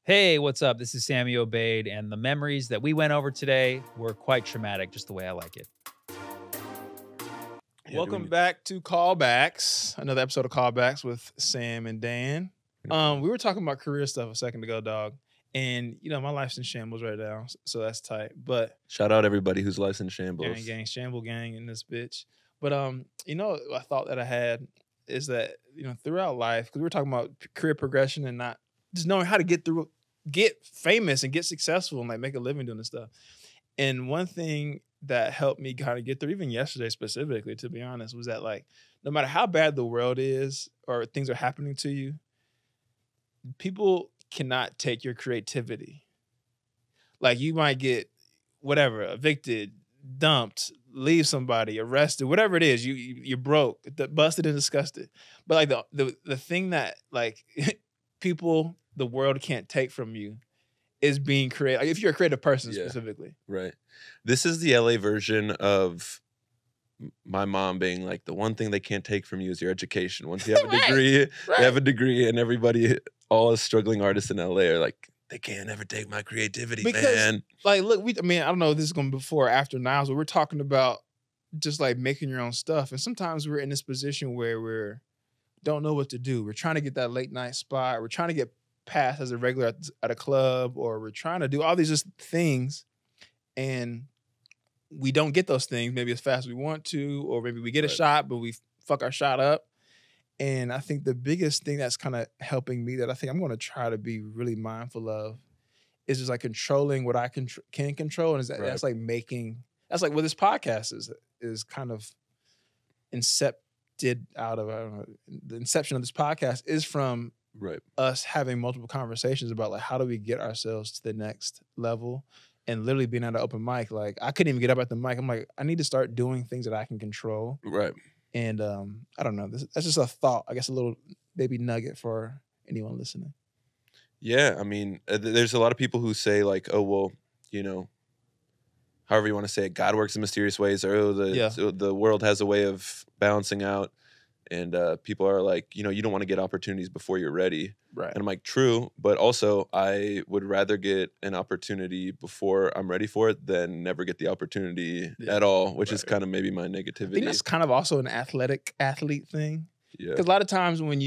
Hey, what's up? This is Sammy Obeid, and the memories that we went over today were quite traumatic, just the way I like it. Yeah, Welcome back to Callbacks, another episode of Callbacks with Sam and Dan. We were talking about career stuff a second ago, dog. And, my life's in shambles right now, so that's tight. But Shout out everybody whose life's in shambles. gang, shamble gang in this bitch. But, a thought that I had is that, throughout life, because we were talking about career progression and not just knowing how to get famous and get successful and like make a living doing this stuff. And one thing that helped me kind of get through, even yesterday specifically, to be honest, was that like, no matter how bad the world is or things are happening to you, people cannot take your creativity. Like you might get whatever, evicted, dumped, leave somebody, arrested, whatever it is, you're broke, busted and disgusted. But like the thing that like people, the world can't take from you is being creative. Like if you're a creative person specifically. Right. This is the LA version of my mom being like, the one thing they can't take from you is your education. Once you have a degree, you have a degree, and everybody, all the struggling artists in LA are like, they can't ever take my creativity, man. Like, look, I don't know if this is going to be before or after Niles, but we're talking about just like making your own stuff. And sometimes we're in this position where we don't know what to do. We're trying to get that late night spot. We're trying to get past as a regular at a club, or we're trying to do all these just things, and we don't get those things maybe as fast as we want to, or maybe we get a shot, but we fuck our shot up. And I think the biggest thing that's kind of helping me that I think I'm going to try to be really mindful of is just like controlling what I can control. And that's like that's like what this podcast is kind of incepted out of. I don't know, the inception of this podcast is from us having multiple conversations about like, how do we get ourselves to the next level, and literally being at an open mic. Like I couldn't even get up at the mic. I'm like, I need to start doing things that I can control. Right. And I don't know. That's just a thought. I guess a little baby nugget for anyone listening. Yeah, I mean, there's a lot of people who say like, oh, well, however you want to say it, God works in mysterious ways, or so the world has a way of balancing out. And people are like, you don't want to get opportunities before you're ready. Right. And I'm like, true. But also, I would rather get an opportunity before I'm ready for it than never get the opportunity at all, which is kind of maybe my negativity. I think that's kind of also an athlete thing. Yeah. Because a lot of times when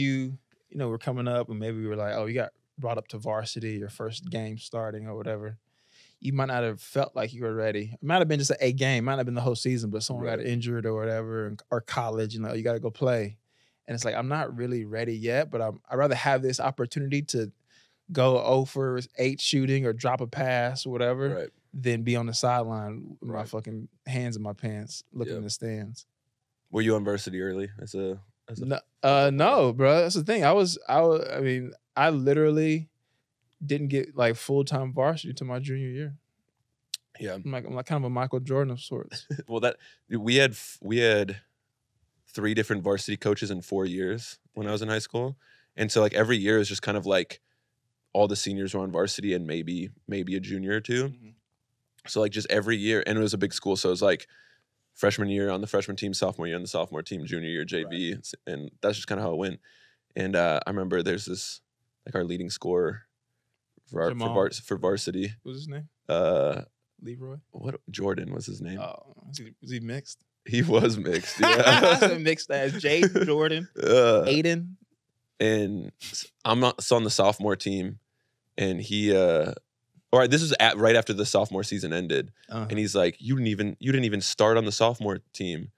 we're coming up and maybe we were like, oh, you got brought up to varsity, your first game starting or whatever, you might not have felt like you were ready. It might have been just a game, might not have been the whole season, but someone got injured or whatever, or college, you got to go play. And it's like, I'm not really ready yet, but I'd rather have this opportunity to go 0 for 8 shooting or drop a pass or whatever than be on the sideline with my fucking hands in my pants looking in the stands. Were you on varsity early? No, bro. That's the thing. I literally didn't get like full-time varsity until my junior year. Yeah. I'm like kind of a Michael Jordan of sorts. Well, we had 3 different varsity coaches in 4 years when I was in high school. And so like every year is just kind of like all the seniors were on varsity and maybe a junior or 2. Mm-hmm. So like just every year, and it was a big school. So it was like freshman year on the freshman team, sophomore year on the sophomore team, junior year JV. Right. And that's just kind of how it went. And I remember there's this, like our leading scorer for varsity. What was his name? Leroy? What? Jordan was his name. Oh, was he mixed? He was mixed, yeah. Mixed as Jade, Jordan, Aiden. And I'm on the sophomore team, and he all right, this was right after the sophomore season ended. And he's like, you didn't even start on the sophomore team.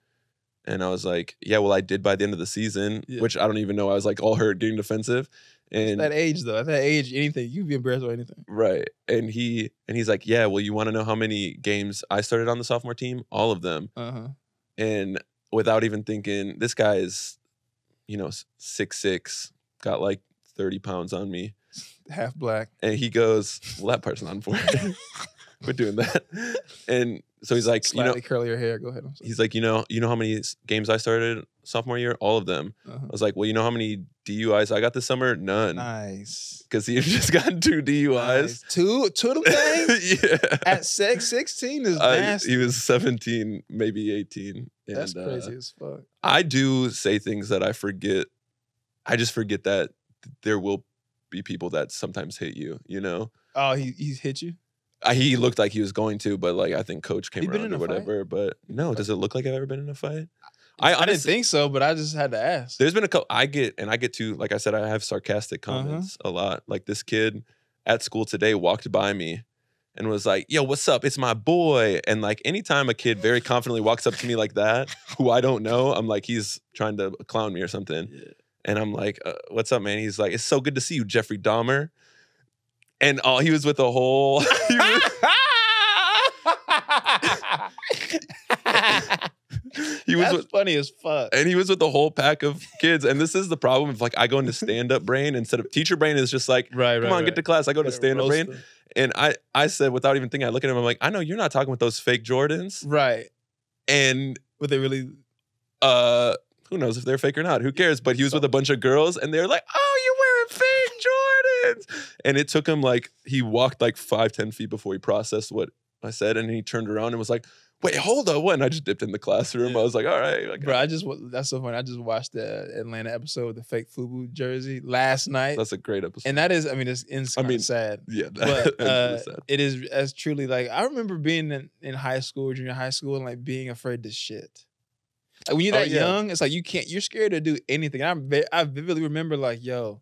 And I was like, yeah, well, I did by the end of the season, which I don't even know. I was like all hurt, getting defensive. And at that age, though, anything, you'd be embarrassed by anything. Right. And he's like, yeah, well, you want to know how many games I started on the sophomore team? All of them. And without even thinking, this guy is, 6'6", got like 30 pounds on me. Half black. And he goes, well, that part's not important. We're doing that. And so he's like, slightly curly your hair. Go ahead. He's like, you know how many games I started sophomore year? All of them. I was like, well, you know how many DUIs I got this summer? None. Nice. Because he had just gotten 2 DUIs. Nice. Two of them things? Yeah. At 16 is nasty. He was 17, maybe 18. And, that's crazy as fuck. I do say things that I forget. I just forget that there will be people that sometimes hit you, you know? Oh, he's hit you? He looked like he was going to, but like I think coach came You been around in or a fight? whatever. But no, does it look like I've ever been in a fight? I didn't honestly think so, but I just had to ask. there's been a couple I get to, like I said, I have sarcastic comments a lot. Like this kid at school today walked by me and was like, yo, what's up? It's my boy. And like anytime a kid very confidently walks up to me like that, who I don't know, I'm like, he's trying to clown me or something. Yeah. And I'm like, what's up, man? He's like, it's so good to see you, Jeffrey Dahmer. And he was with the whole That's funny as fuck. And he was with the whole pack of kids. And this is the problem of like I go into stand-up brain instead of teacher brain is just like, come on, get to class. I go to stand-up brain. Them. And I said, without even thinking, I look at him, I'm like, I know you're not talking with those fake Jordans. Right. And But they really who knows if they're fake or not? Who cares? But he was with a bunch of girls and they're like, oh, you're wearing fake Jordans. And it took him like, he walked like 5-10 feet before he processed what I said. And he turned around and was like, wait, hold on. What? And I just dipped in the classroom. I was like, all right. Okay. Bro, that's so funny. I just watched the Atlanta episode with the fake FUBU jersey last night. That's a great episode. And that is, I mean, it's sad. Yeah. But really sad. it is as truly like, I remember being in high school, junior high school, and like being afraid to shit. Like when you're that young, it's like you're scared to do anything. I vividly remember like, yo,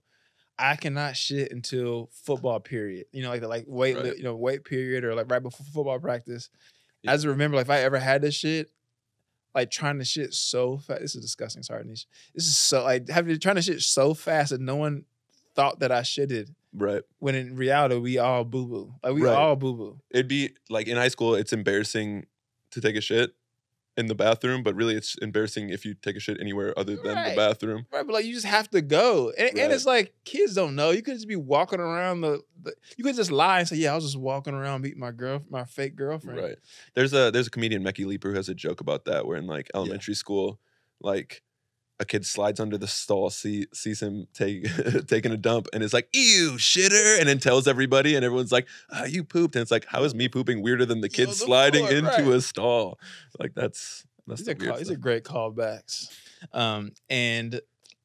I cannot shit until football period. You know, like weight period or like right before football practice. Yeah. I just remember like if I ever had this shit, like trying to shit so fast. This is disgusting. Sorry, Nish. This is so like trying to shit so fast that no one thought that I shitted. Right. When in reality, we all boo boo. Like we all boo boo. It'd be like in high school, it's embarrassing to take a shit in the bathroom, but really it's embarrassing if you take a shit anywhere other than the bathroom. Right, but like you just have to go. And it's like kids don't know. You could just be walking around you could just lie and say, yeah, I was just walking around meeting my fake girlfriend. Right. There's a comedian, Mecky Leeper, who has a joke about that where in like elementary school, like a kid slides under the stall, sees him taking a dump and is like, ew, shitter, and then tells everybody and everyone's like, you pooped. And it's like, how is me pooping weirder than the kid sliding into a stall? Like that's these are great callbacks. And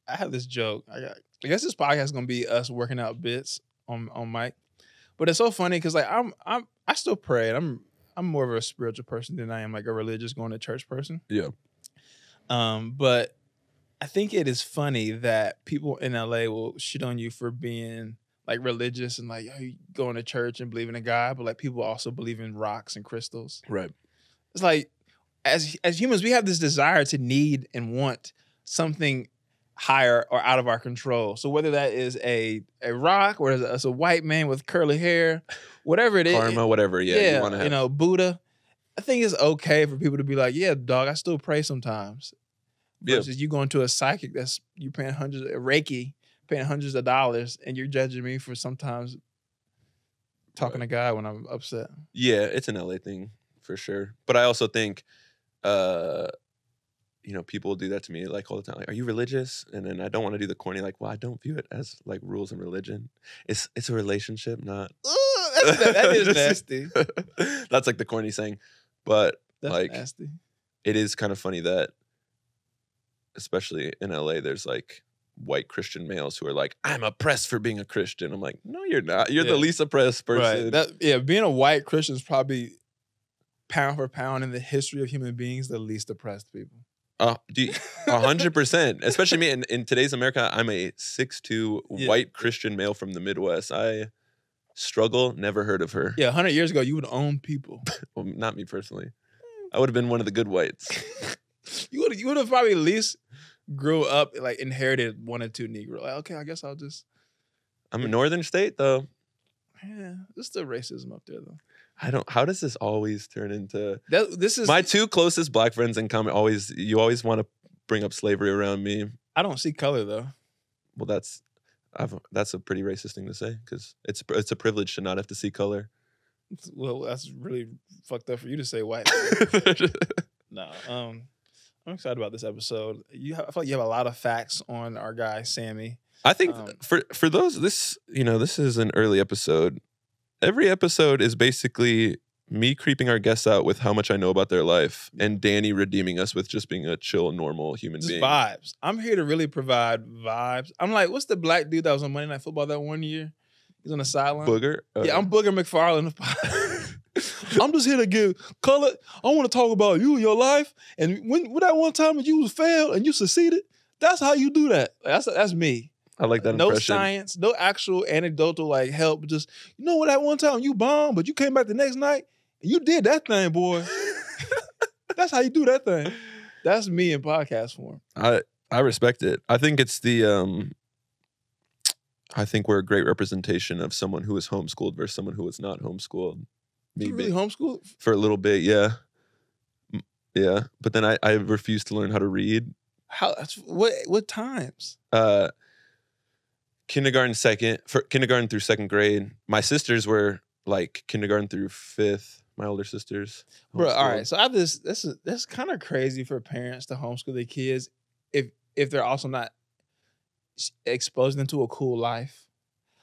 I have this joke. I guess this podcast is gonna be us working out bits on mic. But it's so funny because like I still pray and I'm more of a spiritual person than I am like a religious going to church person. Yeah. But I think it is funny that people in LA will shit on you for being like religious and like, you going to church and believing in God, but like people also believe in rocks and crystals. Right. It's like as humans, we have this desire to need and want something higher or out of our control. So whether that is a rock or it's a white man with curly hair, whatever it is. Karma, whatever. Yeah. You know, Buddha. I think it's okay for people to be like, yeah, dog, I still pray sometimes. Versus you going to a psychic you paying Reiki, paying hundreds of dollars, and you're judging me for sometimes talking to God when I'm upset. Yeah, it's an LA thing for sure. But I also think, people do that to me like all the time. Like, are you religious? And then I don't want to do the corny, like, well, I don't view it as like rules and religion. It's a relationship, not. That is nasty. That's like the corny saying. But that's like, nasty. It is kind of funny that, especially in LA, there's like white Christian males who are like, I'm oppressed for being a Christian. I'm like, no, you're not. You're the least oppressed person. Right. Being a white Christian is probably pound for pound in the history of human beings, the least oppressed people. 100%. Especially me in today's America, I'm a 6'2" white Christian male from the Midwest. I struggle, never heard of her. Yeah, 100 years ago, you would own people. Well, not me personally. I would have been one of the good whites. You would have probably at least grew up, like inherited one or two Negro. Like, okay, I guess I'll just. I'm a northern state though. Yeah, there's still racism up there though. How does this always turn into? This is my two closest black friends in common. You always want to bring up slavery around me. I don't see color though. Well, that's a pretty racist thing to say because it's a privilege to not have to see color. Well, that's really fucked up for you to say white. No, I'm excited about this episode. I feel like you have a lot of facts on our guy Sammy. I think for those this is an early episode. Every episode is basically me creeping our guests out with how much I know about their life, and Danny redeeming us with just being a chill, normal human Just being. vibes. I'm here to really provide vibes. I'm like, what's the black dude that was on Monday Night Football that one year? He's on the sideline. Booger? Yeah, I'm Booger McFarlane. I'm just here to give color. I want to talk about you and your life. And when that one time that you failed and you succeeded, that's how you do that. That's me. I like that No impression. science, no actual anecdotal like help. Just, you know what, that one time you bombed, but you came back the next night and you did that thing, boy. That's how you do that thing. That's me in podcast form. I respect it. I think it's the I think we're a great representation of someone who was homeschooled versus someone who was not homeschooled. You really homeschooled? For a little bit, yeah. Yeah. But then I refused to learn how to read. What times? Kindergarten through second grade. My sisters were like kindergarten through fifth. My older sisters. Bro, all homeschooled. right. So I have this. That's kind of crazy for parents to homeschool their kids if they're also not exposing them to a cool life.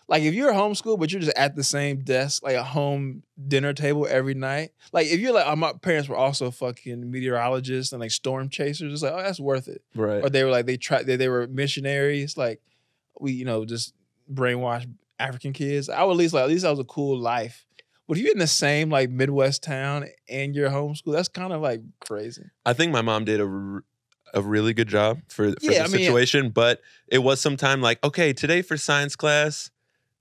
Like if you're homeschooled, but you're just at the same desk, like a home dinner table every night. Like if you're like, oh, my parents were also fucking meteorologists and like storm chasers. It's like, oh, that's worth it. Right. Or they were like they were missionaries. Like we, just brainwash African kids. I would at least that was a cool life. But if you're in the same like Midwest town and you're homeschooled, that's kind of like crazy. I think my mom did a really good job for the situation, but it was sometime like, okay, today for science class,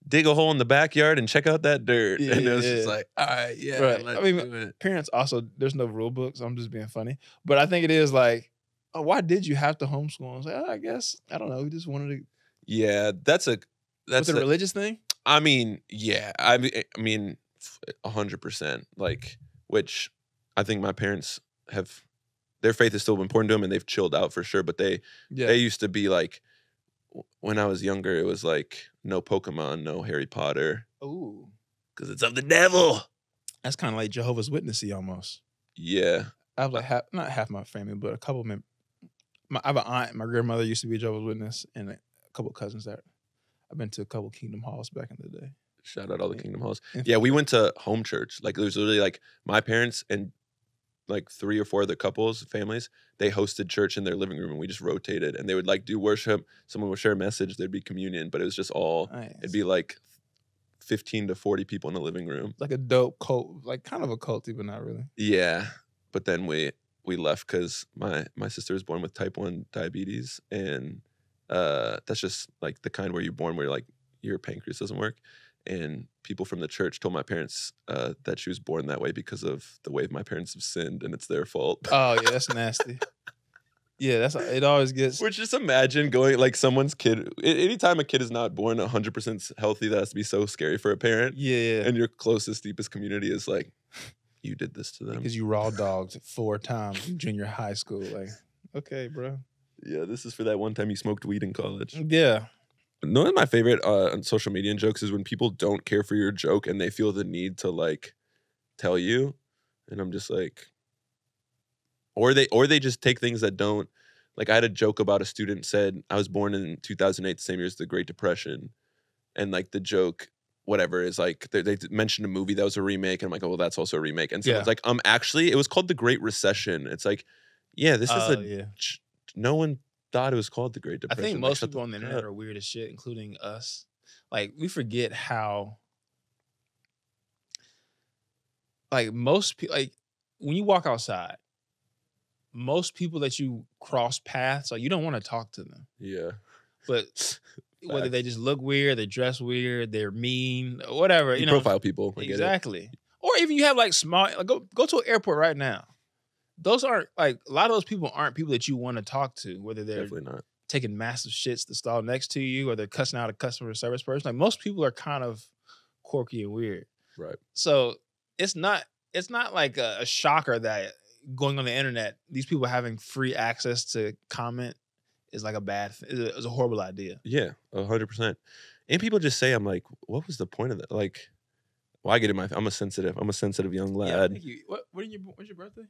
dig a hole in the backyard and check out that dirt. And it was just like, all right, yeah. Right. Let's do it. Parents also, there's no rule book, so I'm just being funny. But I think it is like, oh, why did you have to homeschool? I was like, I guess, I don't know. We just wanted to. Yeah, that's a religious thing? I mean, yeah. I mean, 100%. Like, which I think my parents have, their faith is still important to them and they've chilled out for sure. But they used to be like, when I was younger, it was like no Pokemon, no Harry Potter. Ooh. Because it's of the devil. That's kind of like Jehovah's Witnessy almost. Yeah. I have like not half my family, but a couple of them. I have an aunt. My grandmother used to be a Jehovah's Witness, and a couple of cousins there. I've been to a couple of Kingdom Halls back in the day. Shout out all the Kingdom Halls. Yeah, we went to home church. Like, it was literally like my parents and like 3 or 4 other couples, families, they hosted church in their living room and we just rotated and they would like do worship. Someone would share a message. There'd be communion, but it was just all, it'd be like 15 to 40 people in the living room. Like a dope cult, like kind of a culty, but not really. Yeah. But then we left because my sister was born with type 1 diabetes. And that's just like the kind where you're born where like your pancreas doesn't work. And people from the church told my parents that she was born that way because of the way my parents have sinned, and it's their fault. Oh yeah, that's nasty. Yeah, it always gets. Which, just imagine going like someone's kid. Anytime a kid is not born 100% healthy, that has to be so scary for a parent. Yeah. And your closest, deepest community is like, you did this to them because you raw dogged 4 times in junior high school. Like, okay, bro. Yeah, this is for that one time you smoked weed in college. Yeah. One of my favorite on social media jokes is when people don't care for your joke and they feel the need to like tell you, and I'm just like, or they just take things that don't. Like, I had a joke about a student said, I was born in 2008, the same year as the Great Depression, and like the joke, whatever, is like they mentioned a movie that was a remake, and I'm like, oh, well, that's also a remake, and someone's like, actually, it was called The Great Recession. It's like, yeah, this is no one thought it was called the Great Depression. I think most people on the internet are weird as shit, including us. Like, we forget how, like, most people, like, when you walk outside, most people that you cross paths, like, you don't want to talk to them. Yeah. But whether they just look weird, they dress weird, they're mean, whatever. You know, profile people. Exactly. Or even you have, like, small, like, go to an airport right now. Those aren't, like, a lot of those people aren't people that you want to talk to, whether they're definitely not taking massive shits to stall next to you or they're cussing out a customer service person. Like, most people are kind of quirky and weird. Right. So it's not like a shocker that going on the internet, these people having free access to comment is like it's a horrible idea. Yeah, 100%. And people just say, I'm like, what was the point of that? Like, well, I get it. I'm a sensitive young lad. Yeah, thank you. When's your birthday?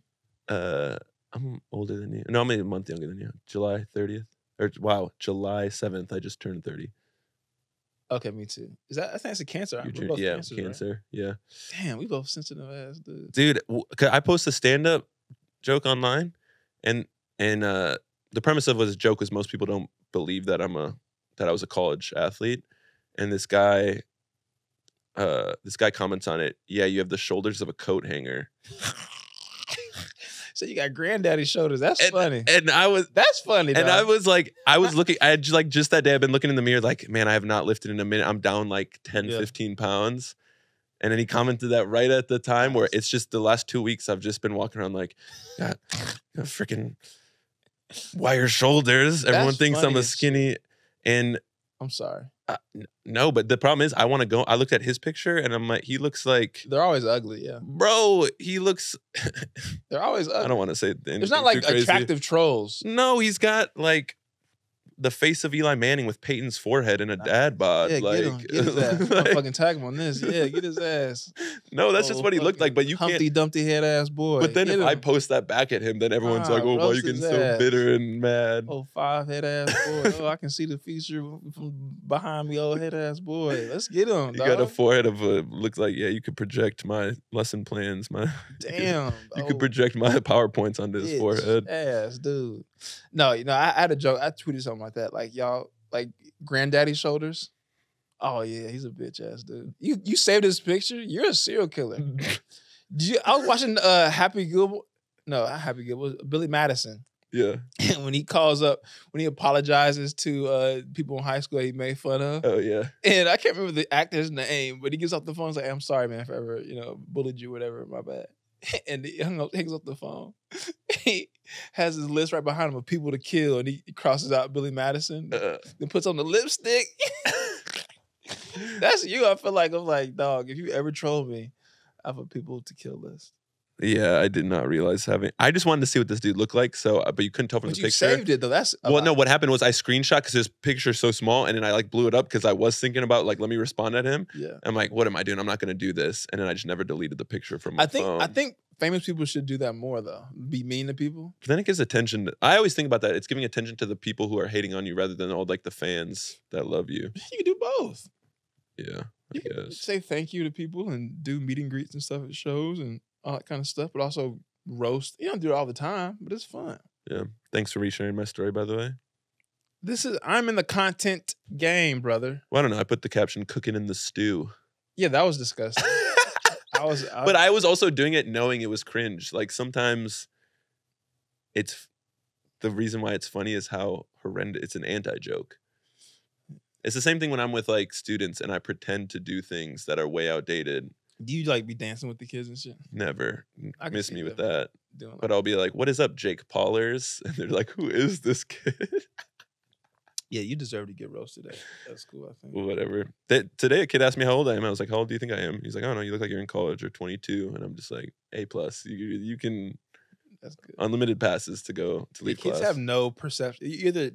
I'm older than you. No, I'm a month younger than you. July 30th. Or wow, July 7th. I just turned 30. Okay, me too. Is that? I think it's a cancer. We're both Yeah, cancers, right? cancer. Yeah. Damn, we both sensitive ass dudes. Dude, I post a stand-up joke online, and the premise of the joke was most people don't believe that that I was a college athlete, and this guy comments on it. Yeah, you have the shoulders of a coat hanger. So you got granddaddy shoulders. That's funny. And that's funny. And dog. I was like, looking. I had just that day. I've been looking in the mirror, like, man, I have not lifted in a minute. I'm down like 10, 15 pounds. And then he commented that right at the time where it's just the last 2 weeks I've just been walking around like, got freaking wire shoulders. Everyone thinks I'm a skinny. And I'm sorry. No, but the problem is I want to go. I looked at his picture and I'm like, he looks like. They're always ugly, yeah. Bro, he looks. They're always ugly. I don't want to say there's not like attractive trolls. No, he's got like the face of Eli Manning with Peyton's forehead and a dad bod. Yeah, like, get his ass. I'm fucking tag him on this. Yeah, get his ass. No, that's just what he looked like. But you Humpty can't. Dumpty head ass boy. But then if I post that back at him, then everyone's like, "Oh, why are you getting so bitter and mad?" Oh, 5 head ass boy. Oh, I can see the feature from behind me. Oh, head ass boy. Let's get him. You got a forehead of a looks like you could project my lesson plans. Damn. You could project my PowerPoints onto his forehead. Ass dude. No, I had a joke. I tweeted something like that. Like y'all. Like granddaddy shoulders. Oh yeah, he's a bitch ass dude. You saved his picture. You're a serial killer. I was watching Happy Gilmore. No, not Happy Gilmore. Billy Madison. Yeah. When he calls up, when he apologizes to people in high school that he made fun of. Oh yeah. And I can't remember the actor's name, but he gets off the phone and is like, "I'm sorry, man, if I ever bullied you, whatever. My bad." And he hangs up the phone. He has his list right behind him of people to kill, and he crosses out Billy Madison, then puts on the lipstick. That's you. I feel like I'm like, dog, if you ever troll me, I have a people to kill list. Yeah, I did not realize having. I just wanted to see what this dude looked like. So, but you couldn't tell from the picture. You saved it though. That's no. What happened was I screenshot because his picture's so small, and then I like blew it up because I was thinking about like, let me respond at him. Yeah. I'm like, what am I doing? I'm not going to do this, and then I just never deleted the picture from my phone. I think famous people should do that more though. Be mean to people. But then it gives attention. I always think about that. It's giving attention to the people who are hating on you rather than all like the fans that love you. You can do both. Yeah. You can say thank you to people and do meet and greets and stuff at shows and all that kind of stuff, but also roast. You don't do it all the time, but it's fun. Yeah. Thanks for resharing my story, by the way. I'm in the content game, brother. Well, I don't know. I put the caption "cooking in the stew." Yeah, that was disgusting. But I was also doing it knowing it was cringe. Like sometimes it's the reason why it's funny is how horrendous. It's an anti-joke. It's the same thing when I'm with like students and I pretend to do things that are way outdated. Do you like be dancing with the kids and shit? Never. Miss me with that. Like but I'll be like, "What is up, Jake Paulers?" And they're like, "Who is this kid?" Yeah, you deserve to get roasted. That's cool, I think. Whatever. Today a kid asked me how old I am. I was like, "How old do you think I am?" He's like, "Oh no, you look like you're in college or 22." And I'm just like, A+. You can. That's good. Unlimited passes to go to leave class. Kids have no perception. You're either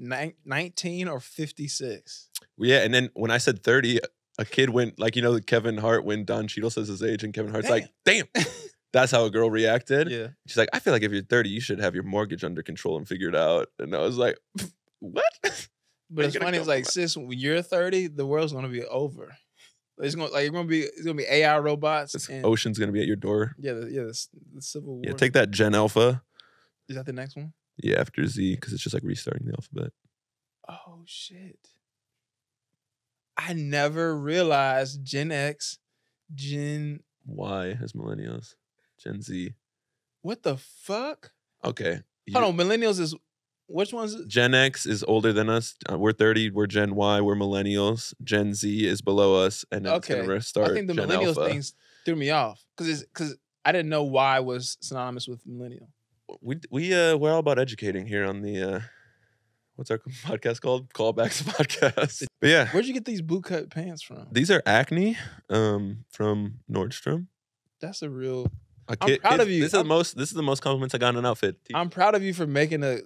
19 or 56. Yeah, and then when I said 30, a kid went like, Kevin Hart when Don Cheadle says his age, and Kevin Hart's like, "Damn." That's how a girl reacted. Yeah. She's like, "I feel like if you're 30, you should have your mortgage under control and figure it out." And I was like, "What?" But it's funny. It's like, sis, when you're 30, the world's gonna be over. It's gonna be AI robots. And ocean's gonna be at your door. Yeah, the Civil War. Yeah, take that, Gen Alpha. Is that the next one? Yeah, after Z, because it's just like restarting the alphabet. Oh shit! I never realized Gen X, Gen Y as millennials, Gen Z. What the fuck? Okay. Hold on, millennials is which one's it? Gen X is older than us. We're 30. We're Gen Y. We're millennials. Gen Z is below us, and then it's gonna restart. I think the Gen millennials Alpha. things threw me off because I didn't know Y was synonymous with millennial. We're all about educating here on the what's our podcast called? Callbacks podcast. But yeah, where'd you get these bootcut pants from? These are Acne from Nordstrom. That's a real. I'm proud of you. This is the most compliments I got on an outfit. I'm proud of you for making a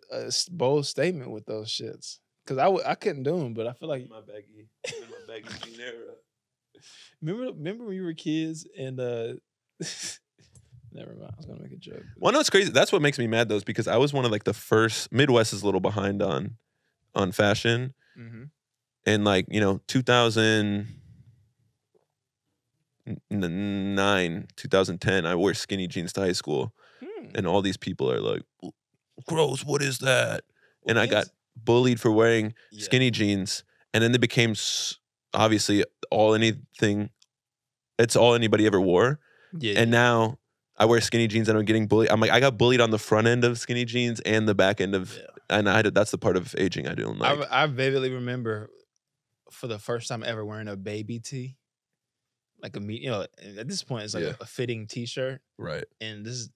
bold statement with those shits. Cause I couldn't do them, but I feel like my baggy jean era. Remember when we were kids and never mind. I was gonna make a joke. Well, no, it's crazy. That's what makes me mad though, is because I was one of like the first. Midwest is a little behind on fashion, And like, 2009, 2010, I wore skinny jeans to high school. And all these people are like, gross, what is that? And I got bullied for wearing skinny jeans. And then they became obviously it's all anybody ever wore. And now I wear skinny jeans and I'm getting bullied. I'm like, I got bullied on the front end of skinny jeans and the back end of, and that's the part of aging I don't like. I vividly remember for the first time ever wearing a baby tee. Like at this point it's like a fitting t-shirt. Right. And this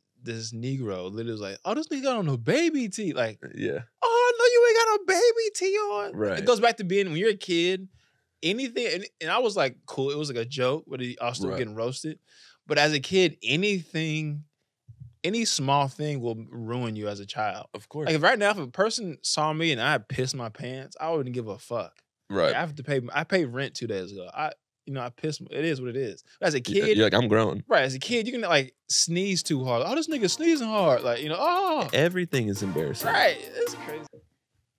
Negro literally was like, oh, this nigga got on a baby tee. Like, oh, I know you ain't got a baby tee on. Right. It goes back to being when you're a kid, anything, and I was like, cool. It was like a joke, but I was still getting roasted. But as a kid, any small thing will ruin you as a child. Of course. Like right now, if a person saw me and I pissed my pants, I wouldn't give a fuck. Right. Like, I paid rent 2 days ago. I pissed. It is what it is. But as a kid, you're like, I'm grown. Right. As a kid, you can like sneeze too hard. Oh, this nigga sneezing hard. Like, Everything is embarrassing. Right. It's crazy.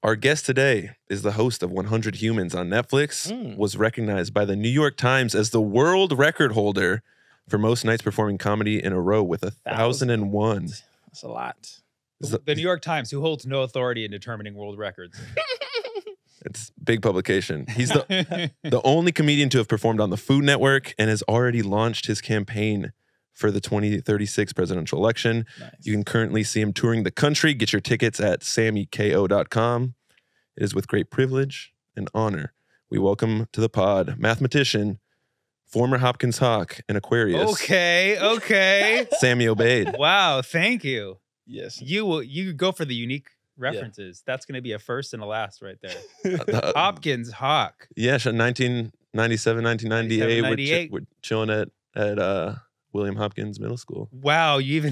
Our guest today is the host of 100 Humans on Netflix, was recognized by the New York Times as the world record holder for most nights performing comedy in a row with 1,001. That's a lot. The New York Times, who holds no authority in determining world records. It's big publication. He's the only comedian to have performed on the Food Network and has already launched his campaign for the 2036 presidential election. Nice. You can currently see him touring the country. Get your tickets at sammyko.com. It is with great privilege and honor we welcome to the pod mathematician, former Hopkins Hawk and Aquarius. Okay. Sammy Obeid. Wow, thank you. Yes. You go for the unique references. That's going to be a first and a last right there. Hopkins Hawk. Yeah, 1997, 1998. 1998. We're chilling at William Hopkins Middle School. Wow, you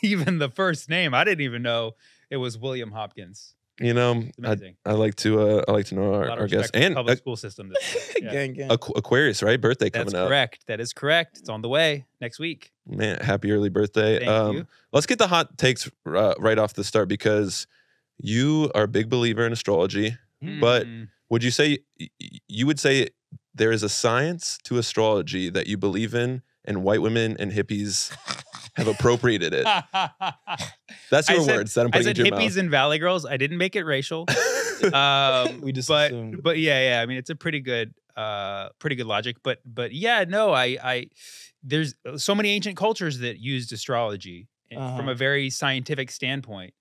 even the first name. I didn't even know it was William Hopkins. I like to know our guests and public school system. Gang. Aquarius, right? Birthday coming up. Correct. That is correct. It's on the way next week. Man, happy early birthday. Thank you. Let's get the hot takes right off the start because you are a big believer in astrology, but would you say there is a science to astrology that you believe in and white women and hippies have appropriated it? That's your words that I'm putting into your mouth. I said hippies and valley girls. I didn't make it racial. We just assumed. But yeah. I mean, it's a pretty good logic. But yeah, no, there's so many ancient cultures that used astrology from a very scientific standpoint.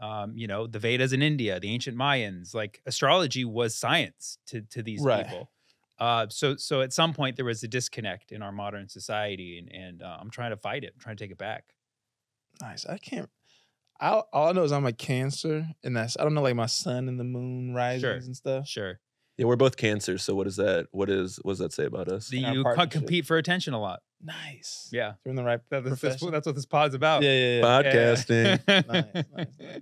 The Vedas in India, the ancient Mayans, like astrology was science to these people. So at some point there was a disconnect in our modern society, and I'm trying to fight it. I'm trying to take it back. Nice. All I know is I'm a Cancer, and I don't know like my sun and the moon risings and stuff. Sure. Yeah, we're both Cancers. So what does that say about us? You compete for attention a lot. Nice. Yeah. You're in the right profession. That's what this pod's about. Yeah. Podcasting. Nice.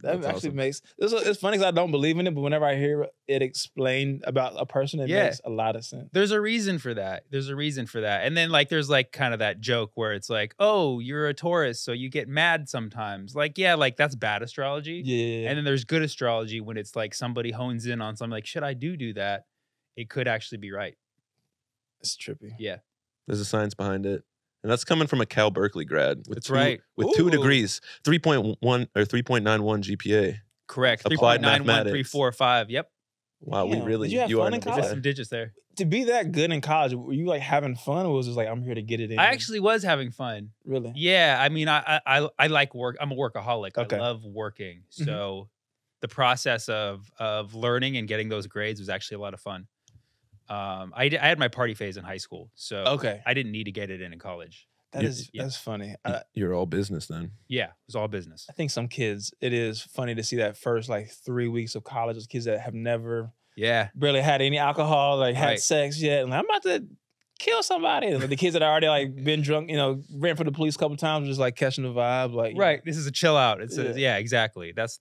That actually makes it's funny because I don't believe in it, but whenever I hear it explained about a person, it makes a lot of sense. There's a reason for that. And then like there's like kind of that joke where it's like, oh, you're a Taurus, so you get mad sometimes. Like, yeah, like that's bad astrology. Yeah. And then there's good astrology when it's like somebody hones in on something like, should I do that? It could actually be right. It's trippy. Yeah. There's a science behind it. And that's coming from a Cal Berkeley grad. With right. With 2 degrees, 3.1 or 3.91 GPA. Correct. Applied 3.91, mathematics. 345. Yep. Wow, Damn. we really, Did you have fun in college? There's some digits there. To be that good in college, were you like having fun, or was it just like I'm here to get it in? I actually was having fun. Really? Yeah. I mean, I like work. I'm a workaholic. Okay. I love working. So the process of learning and getting those grades was actually a lot of fun. I had my party phase in high school, so I didn't need to get it in college. That's funny. You're all business then. Yeah, it was all business. I think some kids, it is funny to see that first like 3 weeks of college, those kids that have never barely had any alcohol, like had sex yet, and like, I'm about to kill somebody. And like, the kids that already like been drunk, ran for the police a couple times, just like catching the vibe, like this is a chill out. It's exactly. That's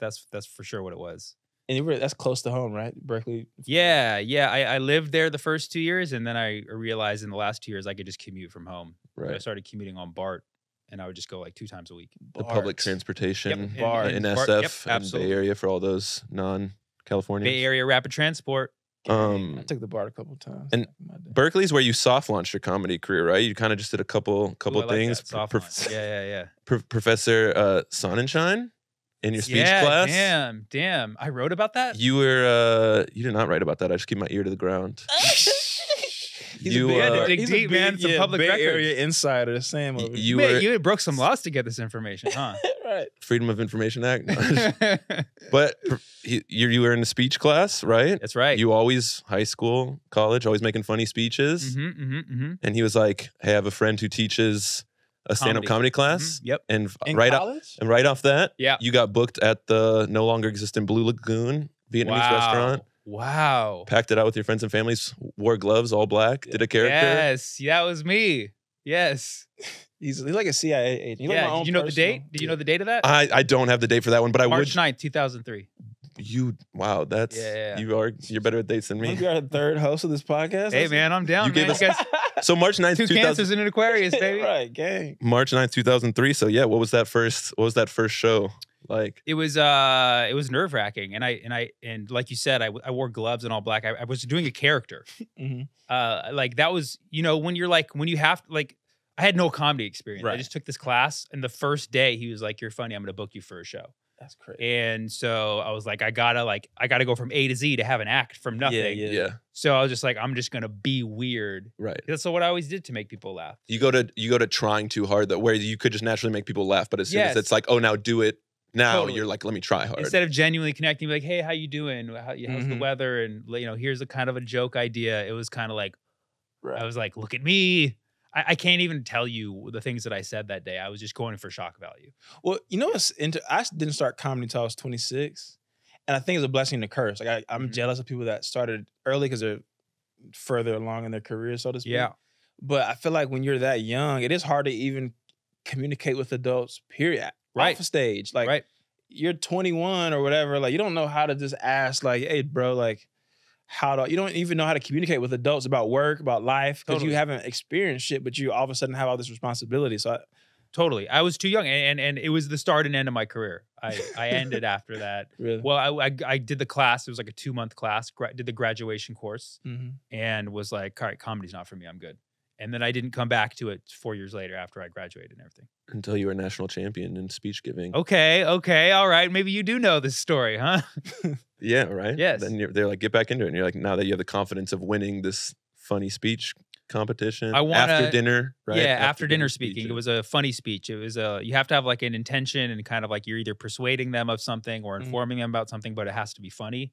for sure what it was. And that's close to home, right? Berkeley. Yeah. I lived there the first 2 years, and then I realized in the last 2 years I could just commute from home. Right. So I started commuting on BART, and I would just go like 2 times a week. The public transportation BART. in BART. SF Yep, and Bay Area for all those non-Californians. Bay Area Rapid Transport. I took the bar a couple times. And Berkeley's where you soft launched your comedy career, right? You kind of just did a couple things. Soft launch. Yeah. Professor Sonnenschein in your speech class. Damn. I wrote about that? You did not write about that. I just keep my ear to the ground. He's dig deep, man. Some public Bay records. Area insider, Sam. You broke some laws to get this information, huh? Right. Freedom of Information Act. But you were in a speech class, right? That's right. You always, high school, college, always making funny speeches. And he was like, hey, I have a friend who teaches a stand-up comedy class. Yep. And In right off that, yeah, you got booked at the no longer existent Blue Lagoon Vietnamese restaurant. Wow. Packed it out with your friends and families, wore gloves, all black, did a character. Yes, that was me. Yes. He's like a CIA agent. Did you know the date? Did you know the date of that? I don't have the date for that one, but March 9th, 2003. Wow, that's you're better at dates than me. You're our third host of this podcast. Hey man, I'm down. You gave us so March 9th, 2 cancers in an Aquarius, baby. Right, gang. March 9th, 2003. So yeah, what was that first show like? It was nerve-wracking, and like you said, I wore gloves and all black. I was doing a character. Like that was, when you have I had no comedy experience. Right. I just took this class, and the first day he was like, "You're funny. I'm going to book you for a show." That's crazy. And so I was like, I gotta go from A to Z to have an act from nothing. Yeah. So I was just like, I'm just gonna be weird. Right. That's what I always did to make people laugh. You go to trying too hard, that where you could just naturally make people laugh, but as soon as it's like, oh, now do it now, you're like, let me try hard. Instead of genuinely connecting, like, hey, how you doing? How's the weather? And here's a kind of a joke idea. It was kind of like, I was like, look at me. I can't even tell you the things that I said that day. I was just going for shock value. Well, I didn't start comedy until I was 26. And I think it's a blessing and a curse. Like I'm jealous of people that started early because they're further along in their career, so to speak. Yeah. But I feel like when you're that young, it is hard to even communicate with adults, period. Right. Off a stage. Like you're 21 or whatever. Like you don't know how to just ask, like, hey, bro, like, you don't even know how to communicate with adults about work, about life, because you haven't experienced shit, but you all of a sudden have all this responsibility. So Totally. I was too young, and it was the start and end of my career. I ended after that. Really? Well, I did the class. It was like a 2-month class. Did the graduation course, and was like, all right, comedy's not for me. I'm good. And then I didn't come back to it 4 years later after I graduated and everything. Until you were a national champion in speech giving. Okay, all right. Maybe you do know this story, huh? Yeah, right? Yes. Then they're like, get back into it. And you're like, now that you have the confidence of winning this funny speech competition after dinner, right? Yeah, after dinner speaking. It was a funny speech. It was you have to have like an intention and kind of like you're either persuading them of something or informing them about something, but it has to be funny.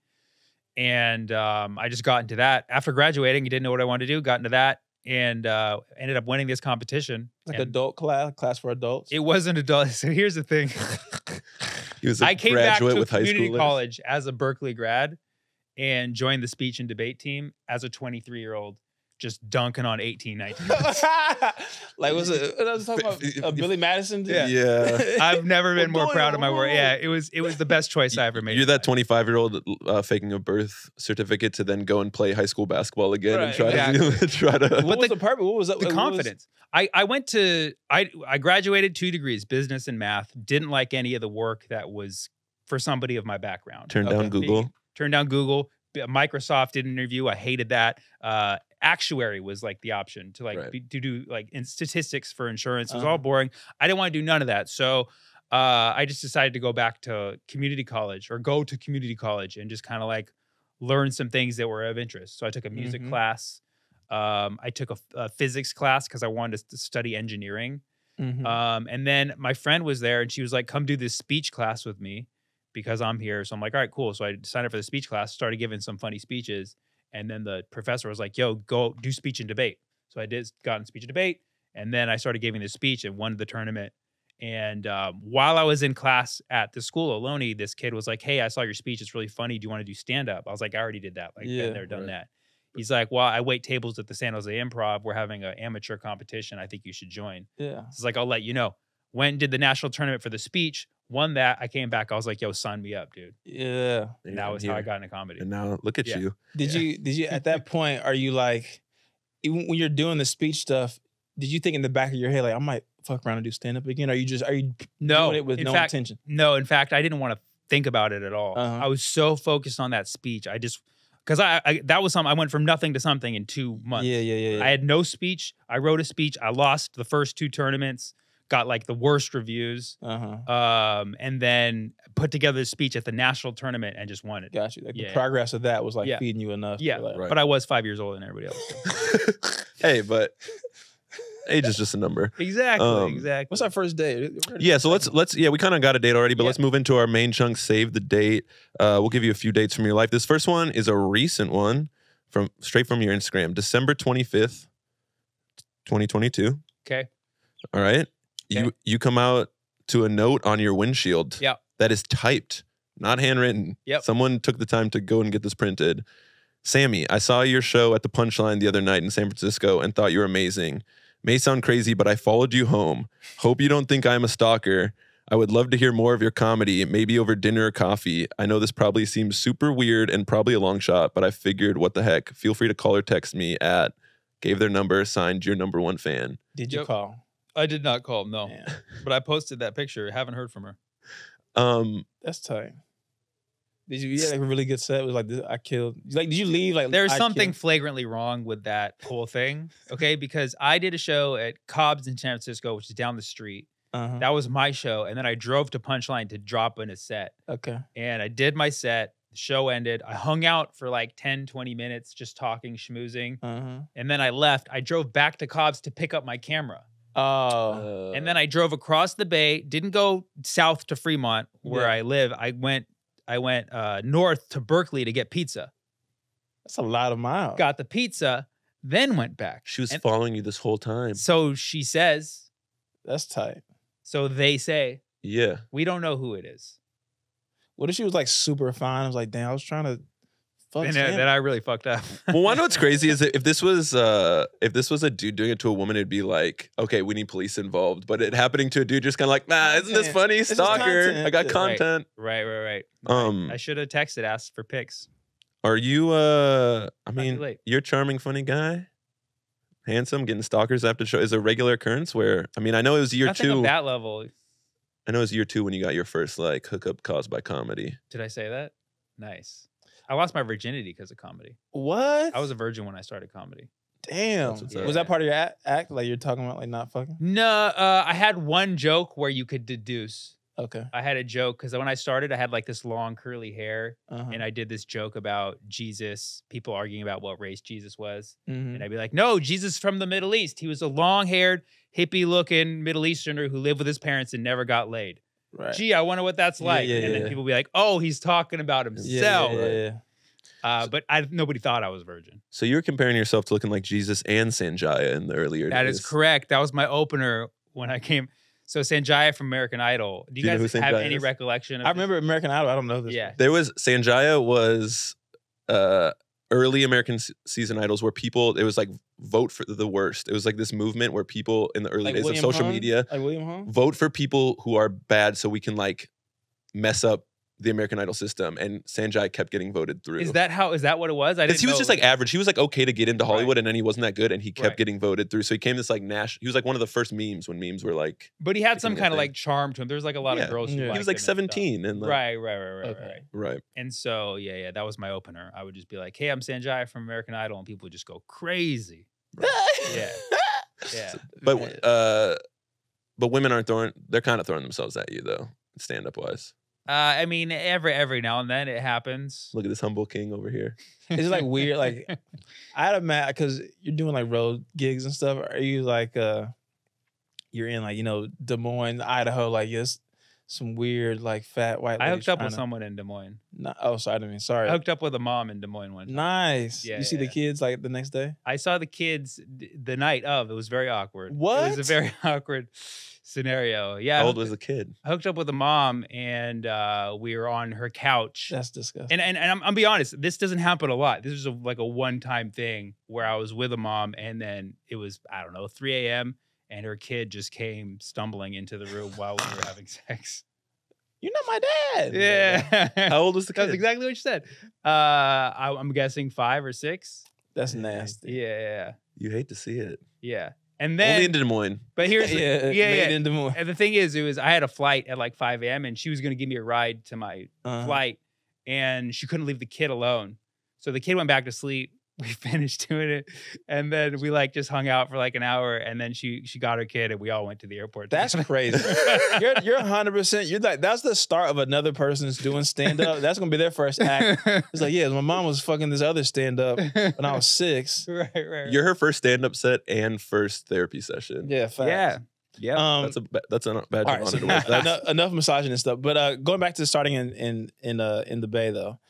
And I just got into that. After graduating, I didn't know what I wanted to do, got into that. And ended up winning this competition. Like adult class for adults? It wasn't adult. So here's the thing. He was a I came back graduate to with high community schoolers. college as a Berkeley grad and joined the speech and debate team as a 23-year-old, just dunking on 18, 19. Like, I was talking about Billy Madison? Yeah. I've never been more proud of my work. Yeah, it was the best choice I ever made. You're that 25-year-old faking a birth certificate to then go and play high school basketball again and try to. What was the purpose? What was that? The confidence. I graduated 2 degrees, business and math. Didn't like any of the work that was for somebody of my background. Turned down Google. Turned down Google. Microsoft did an interview. I hated that. Actuary was like the option to to do like in statistics for insurance. It was all boring. I didn't want to do none of that. So I just decided to go back to community college and just kind of like learn some things that were of interest. So I took a music class. I took a physics class because I wanted to study engineering. And then my friend was there and she was like, come do this speech class with me because I'm here. So I'm like, all right, cool. So I signed up for the speech class, started giving some funny speeches. And then the professor was like, yo, go do speech and debate. So I got in speech and debate. And then I started giving the speech and won the tournament. And while I was in class at the school, Ohlone, this kid was like, hey, I saw your speech. It's really funny. Do you want to do stand-up? I was like, I already did that. Like, been there, done that. He's like, well, I wait tables at the San Jose Improv. We're having an amateur competition. I think you should join. Yeah. It's like, I'll let you know. Went and did the national tournament for the speech. Won that. I came back. I was like, yo, sign me up, dude. Yeah. And that was how I got into comedy. And now look at you. Did you at that point, are you like, even when you're doing the speech stuff, did you think in the back of your head, like, I might fuck around and do stand-up again? Are you doing it with no intention? No, in fact, I didn't want to think about it at all. I was so focused on that speech. because I that was something I went from nothing to something in 2 months. Yeah. I had no speech. I wrote a speech. I lost the first 2 tournaments. Got like the worst reviews. And then put together a speech at the national tournament and just won it. Got you. Like the progress of that was like feeding you enough. Yeah, like, but I was 5 years older than everybody else. Hey, but age is just a number. Exactly. What's our first date? Yeah, so let's we kind of got a date already, but let's move into our main chunk, save the date. We'll give you a few dates from your life. This first one is a recent one straight from your Instagram, December 25th, 2022. Okay. All right. Okay. You come out to a note on your windshield. Yeah. That is typed, not handwritten. Yep. Someone took the time to go and get this printed. Sammy, I saw your show at the Punchline the other night in San Francisco and thought you were amazing. May sound crazy, but I followed you home. Hope you don't think I'm a stalker. I would love to hear more of your comedy, maybe over dinner or coffee. I know this probably seems super weird and probably a long shot, but I figured, what the heck? Feel free to call or text me at, gave their number, signed your number 1 fan. Did you call? I did not call, no. Yeah. But I posted that picture. Haven't heard from her. That's tight. Did you had like a really good set? It was like, I killed. Like, did you leave? Like, there's something flagrantly wrong with that whole thing, okay? Because I did a show at Cobb's in San Francisco, which is down the street. That was my show. And then I drove to Punchline to drop in a set. Okay. And I did my set. The show ended. I hung out for like 10, 20 minutes just talking, schmoozing. And then I left. I drove back to Cobb's to pick up my camera. And then I drove across the bay, didn't go south to Fremont where I live. I went north to Berkeley to get pizza. That's a lot of miles. Got the pizza, then went back. She was following you this whole time. So she says. That's tight. So they say. Yeah. We don't know who it is. What if she was like super fine? I was like, damn, I was trying to fuck Sam. Then I really fucked up. Well, I know what's crazy is that if this was a dude doing it to a woman, it'd be like, okay, we need police involved. But it happening to a dude just kind of like, isn't this funny? Stalker. I got content. Right. I should have texted, asked for pics. Are you you're a charming, funny guy. Handsome, getting stalkers after the show is a regular occurrence where, I mean, I know it was year Nothing 2. At that level. I know it was year 2 when you got your first like hookup caused by comedy. Did I say that? Nice. I lost my virginity because of comedy. What? I was a virgin when I started comedy. Damn. Was that part of your act? Like you're talking about like not fucking? No, I had one joke where you could deduce. Okay. I had a joke because when I started, I had like this long curly hair, and I did this joke about Jesus, people arguing about what race Jesus was. And I'd be like, no, Jesus from the Middle East. He was a long-haired, hippie-looking Middle Easterner who lived with his parents and never got laid. Right. Gee, I wonder what that's like. And then people be like, oh, he's talking about himself. But nobody thought I was a virgin. So you were comparing yourself to looking like Jesus and Sanjaya in the earlier days. That is correct. That was my opener when I came. So Sanjaya from American Idol. Do you guys have any recollection of I remember American Idol. I don't know this. Yeah. There was Sanjaya was early American season idols where people, it was like vote for the worst. It was like this movement where people in the early days of social media vote for people who are bad so we can like mess up the American Idol system, and Sanjay kept getting voted through. Is that what it was? Because he was just like average. He was like okay to get into Hollywood, and then he wasn't that good, and he kept getting voted through. So he came this like he was like one of the first memes when memes were like. But he had some kind of like charm to him. There's like a lot of girls. Who he was like 17 and like, right. And so that was my opener. I would just be like, "Hey, I'm Sanjay from American Idol," and people would just go crazy. Yeah. But women aren't throwing. They're kind of throwing themselves at you though, stand up wise. I mean, every now and then it happens. Look at this humble king over here. It's like weird. Like I had a mad because you're doing like road gigs and stuff. Are you like you're in like Des Moines, Idaho? Like yes, some weird like fat white. I hooked up with someone in Des Moines. No, sorry. I hooked up with a mom in Des Moines one time. Nice. Yeah. You see the kids like the next day? I saw the kids the night of. It was very awkward. What? It was a very awkward scenario. Yeah. How old was the kid? I hooked up with a mom and we were on her couch. That's disgusting. And I'm be honest, this doesn't happen a lot. This was like a one-time thing where I was with a mom and then it was, 3 a.m. and her kid just came stumbling into the room while we were having sex. You're not my dad. Yeah. How old was the kid? That's exactly what you said. I'm guessing 5 or 6. That's nasty. Yeah. You hate to see it. Yeah. And then only in Des Moines. But here's made in Des Moines. And the thing is, I had a flight at like 5 a.m. and she was going to give me a ride to my flight, and she couldn't leave the kid alone. So the kid went back to sleep. We finished doing it, and then we like just hung out for like an hour, and then she got her kid, and we all went to the airport. That's crazy. You're 100%. You're like, that's the start of another person's doing stand up. That's gonna be their first act. It's like, yeah, my mom was fucking this other stand up when I was 6. Right. You're her first stand up set and first therapy session. Yeah, facts. Yeah. That's a badge All of right, honor so to wear. That's- enough massaging and stuff. But going back to starting in the Bay though,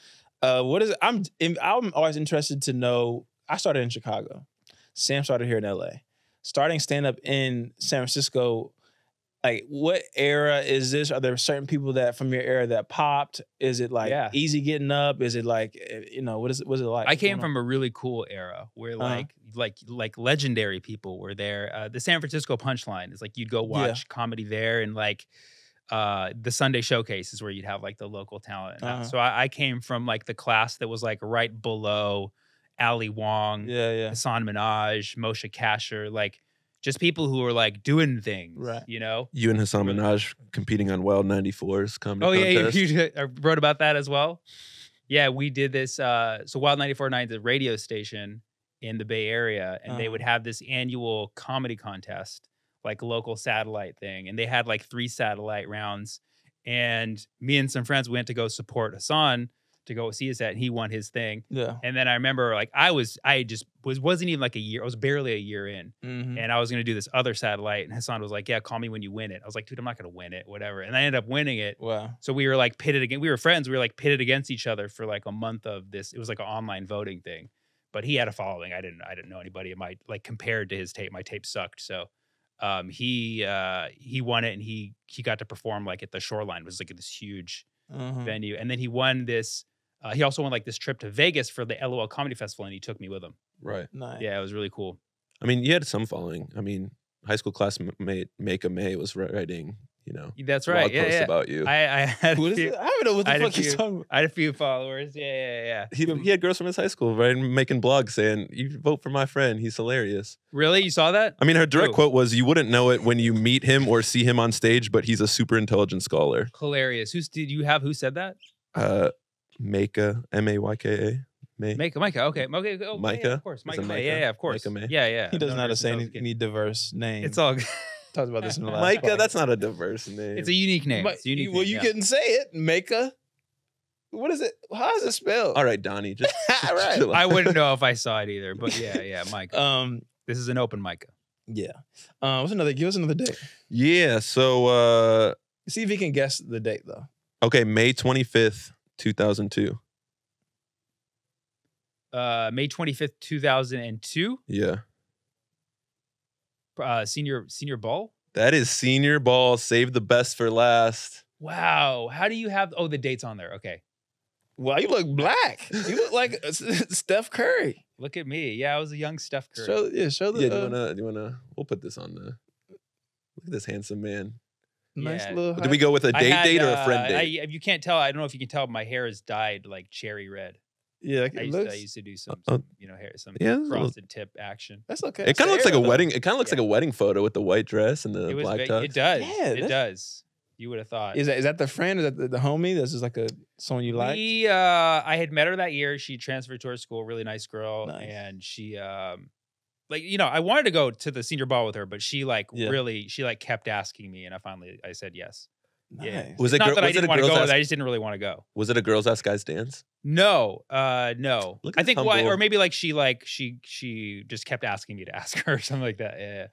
what is it? I'm always interested to know. I started in Chicago. Sam started here in LA. Starting stand up in San Francisco, like what era is this? Are there certain people that from your era that popped? Is it like easy getting up? Is it like what is it? Was it like? I came from a really cool era where like legendary people were there. The San Francisco Punchline is like you'd go watch comedy there, and like the Sunday Showcase is where you'd have like the local talent. So I came from like the class that was like right below Ali Wong, Hassan Minaj, Moshe Kasher, like just people who were like doing things, right? You and Hassan Minaj competing on Wild 94's comedy contest. You wrote about that as well. Yeah, we did this. So Wild 94.9 is a radio station in the Bay Area, and they would have this annual comedy contest, like a local satellite thing, and they had like 3 satellite rounds. And me and some friends went to go support Hassan to go see his set, and he won his thing. Yeah. And then I remember like wasn't even like a year. I was barely a year in, and I was gonna do this other satellite, and Hassan was like, "Yeah, call me when you win it." I was like, "Dude, I'm not gonna win it, whatever." And I ended up winning it. Wow. So we were like pitted against. We were friends. We were like pitted against each other for like a month of this. It was like an online voting thing, but he had a following. I didn't know anybody. It might like compared to his tape. My tape sucked. So he won it, and he got to perform like at the Shoreline. It was like this huge venue, and then he won this. He also won like this trip to Vegas for the LOL Comedy Festival, and he took me with him. Right. Nice. Yeah, it was really cool. I mean, you had some following. I mean, high school classmate Make a May was writing, That's right. blog posts about you. I had What is it? I don't know what the fuck he's talking about. I had a few followers. Yeah. He had girls from his high school making blogs saying, "You vote for my friend. He's hilarious." Really? You saw that? I mean, her direct quote was, "You wouldn't know it when you meet him or see him on stage, but he's a super intelligent scholar." Hilarious. Who said that? Mayka, Mayka. Micah. Okay. Micah? Yeah, of course. Micah. Micah? Yeah, of course. Micah May? Yeah. He doesn't know how to say any diverse name. It's all good. Talked about this in the last Micah, podcast. that's not a diverse name. It's a unique name. It's a unique name, you couldn't say it. Micah. What is it? How is it spelled? All right, Donnie. Just Right. chill out. I wouldn't know if I saw it either, but yeah, Micah. This is an open Micah. Yeah. Give us another date. Yeah. So, See if he can guess the date though. okay, May 25th, 2002. May 25th, 2002. Yeah. Senior ball. That is senior ball. Save the best for last. Wow. How do you have? Oh, the date's on there. Okay. Wow, you look black. You look like Steph Curry. Look at me. Yeah, I was a young Steph Curry. Show the. Yeah, do you wanna? We'll put this on the. Look at this handsome man. Nice Yeah. little. Did we go with a date or a friend date? If you can't tell, I don't know if you can tell, my hair is dyed like cherry red. Yeah, I used to do some hair, some yeah, frosted tip action. That's okay. It kind of looks like a wedding. It kind of looks like a wedding photo with the white dress and the black tux. It does. Yeah, it does. You would have thought. Is that the friend? Is that the homie? This is like someone you like? I had met her that year. She transferred to our school. Really nice girl, Nice. and she I wanted to go to the senior ball with her, but she kept asking me, and I said yes. Nice. Yeah. Was it Not girl- that I was it didn't a want to girls' go. ass- I just didn't really want to go. Was it a girls ask guys dance? No. Look I at think this why, humble- or maybe she just kept asking me to ask her or something like that. Yeah.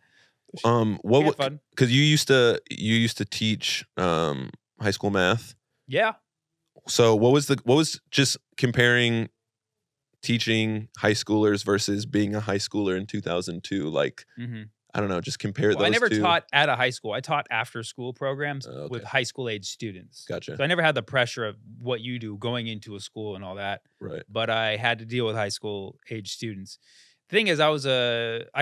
What? Had fun. Because you used to teach high school math. Yeah. So what was just comparing teaching high schoolers versus being a high schooler in 2002? Like, I don't know, just compare those I never two. taught at a high school. I taught after school programs Okay. with high school age students. Gotcha. So I never had the pressure of what you do going into a school and all that. Right. But I had to deal with high school age students. The thing is, I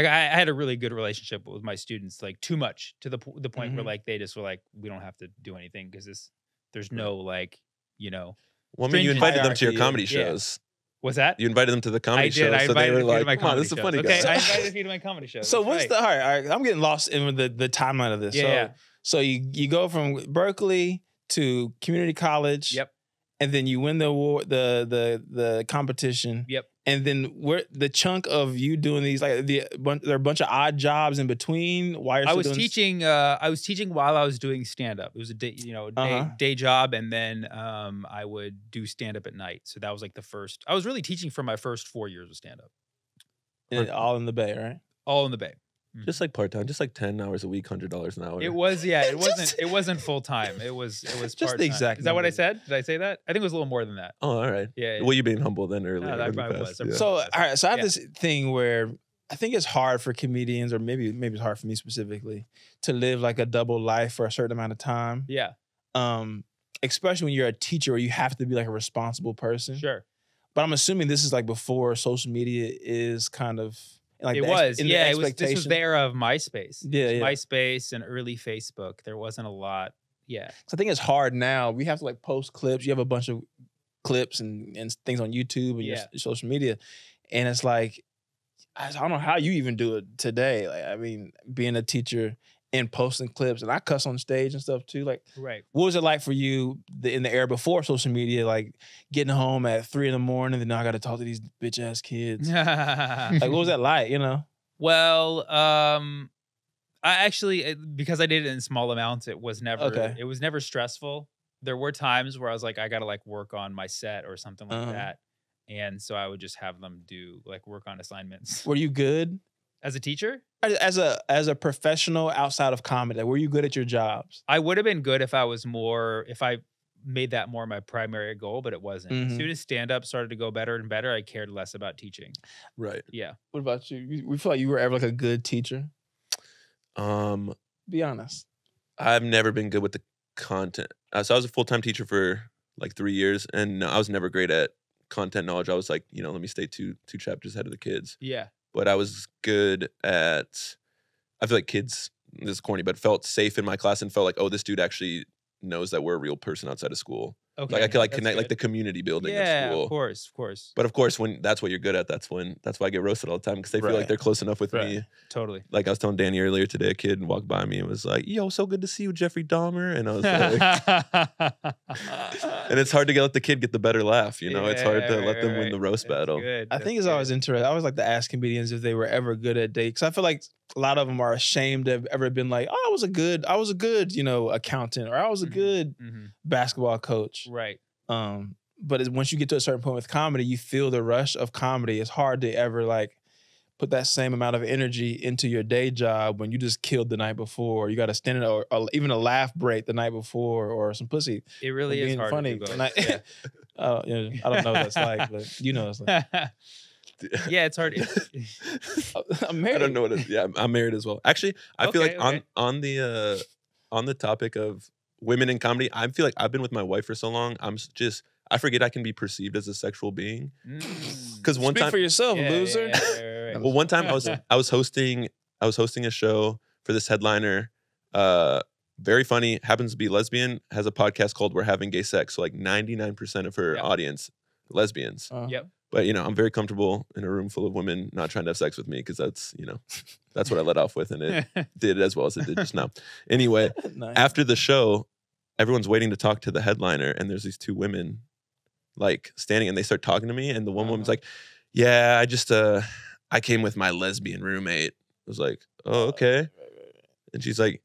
had a really good relationship with my students, like too much to the point where like they just were like, we don't have to do anything because there's no like, Well, I mean, you invited them to your comedy Yeah. shows. What's that? You invited them to the comedy I did. shows, I so they invited were a few to like, my "Come on, comedy this is a shows." funny Okay, guy." I invited a few to my comedy shows. So That's what's right. the all right? I'm getting lost in the timeline of this. Yeah. So you go from Berkeley to community college. Yep. and then you win the award, the competition. Yep. And then where the chunk of you doing these, like there are a bunch of odd jobs in between. Why I was teaching. I was teaching while I was doing stand up. It was a day, day job, and then I would do stand up at night. So that was like the first. I was really teaching for my first 4 years of stand up. All in the Bay, right? All in the Bay. Just like part time, just like 10 hours a week, $100 an hour. It was, yeah. It wasn't. It wasn't full time. It was just part-time. the exact. Is that what I said? Did I say that? I think it was a little more than that. Oh, all right. Yeah. Well, you being humble then earlier. No, that probably was. Yeah. So, all right. So I have this thing where I think it's hard for comedians, or maybe it's hard for me specifically, to live like a double life for a certain amount of time. Yeah. Especially when you're a teacher, where you have to be like a responsible person. Sure. But I'm assuming this is like before social media is kind of. Like it was, yeah. This was the era of MySpace. Yeah, MySpace and early Facebook. There wasn't a lot. Yeah. So I think it's hard now. We have to like post clips. You have a bunch of clips and things on YouTube and your social media, and it's like I don't know how you even do it today. Like, I mean, being a teacher and posting clips, and I cuss on stage and stuff too. Like, right. What was it like for you in the era before social media? Like getting home at 3 a.m. and then now I got to talk to these bitch ass kids. Like, what was that like? You know? Well, I actually, because I did it in small amounts, it was never stressful. There were times where I was like, I got to like work on my set or something like that. And so I would just have them do like work on assignments. Were you good? As a teacher? As a professional outside of comedy, like, were you good at your jobs? I would have been good if I made that more my primary goal, but it wasn't. As soon as stand-up started to go better and better, I cared less about teaching. Right. Yeah. What about you? We feel like you were ever like a good teacher? Be honest. I've never been good with the content. So I was a full-time teacher for like 3 years, and I was never great at content knowledge. I was like, let me stay two chapters ahead of the kids. Yeah. But I was good at, I feel like kids, this is corny, but felt safe in my class and felt like, oh, this dude actually knows that we're a real person outside of school. Okay. Like I could like connect like the community building of school. Yeah, of course. But of course, when that's what you're good at, that's why I get roasted all the time, because they feel like they're close enough with me. Totally. Like I was telling Danny earlier today, a kid walked by me and was like, yo, so good to see you, Jeffrey Dahmer. And I was like, and it's hard to let the kid get the better laugh, it's hard to let them win the roast battle. I think it's always interesting. I always like to ask comedians if they were ever good at dates. I feel like a lot of them are ashamed to have ever been like, oh, I was a good, accountant, or I was a good basketball coach. Right. But once you get to a certain point with comedy, you feel the rush of comedy. It's hard to ever like put that same amount of energy into your day job when you just killed the night before. You got to stand in or even a laugh break the night before, or some pussy. It really is hard funny. to do both. Yeah. I don't know what that's like, but you know it's like. Yeah, it's hard. I'm married. I don't know what it is. Yeah, I'm married as well. Actually, I feel like on the topic of women in comedy, I feel like I've been with my wife for so long. I forget I can be perceived as a sexual being. Because one Speak time for yourself, loser. Right. Well, one time I was hosting a show for this headliner. Very funny, happens to be lesbian, has a podcast called We're Having Gay Sex. So like 99% of her audience, lesbians. Yep. But I'm very comfortable in a room full of women not trying to have sex with me, because that's that's what I let off with, and it did as well as it did just now. Anyway, Nice. After the show, everyone's waiting to talk to the headliner, and there's these two women like standing, and they start talking to me, and the one woman's like, "Yeah, I came with my lesbian roommate." I was like, "Oh, okay." And she's like,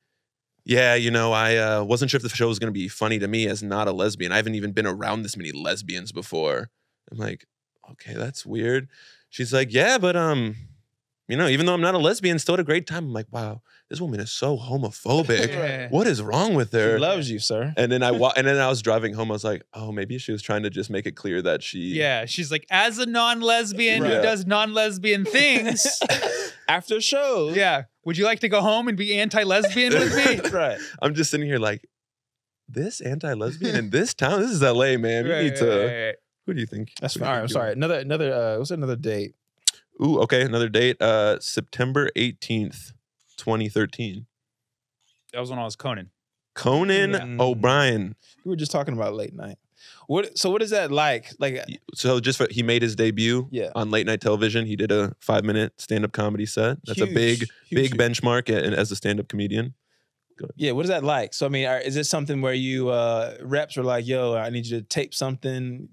"Yeah, I wasn't sure if the show was going to be funny to me as not a lesbian. I haven't even been around this many lesbians before." I'm like, "Okay, that's weird." She's like, "Yeah, but even though I'm not a lesbian, still had a great time." I'm like, "Wow, this woman is so homophobic. What is wrong with her?" She loves you, sir. And then I was driving home. I was like, "Oh, maybe she was trying to just make it clear that she." Yeah, she's like, as a non-lesbian who does non-lesbian things after shows. Yeah, would you like to go home and be anti-lesbian with me? Right. I'm just sitting here like, this anti-lesbian in this town. This is LA, man. We need to. Right. Who do you think? That's fine. I'm sorry. Another. What's another date? Ooh, okay. Another date. September 18th, 2013. That was when I was Conan. Conan O'Brien. We were just talking about late night. So what is that like? So he made his debut on late night television. He did a 5-minute stand-up comedy set. That's a big huge. benchmark as a stand-up comedian. Yeah, what is that like? So I mean, is this something where you reps are like, yo, I need you to tape something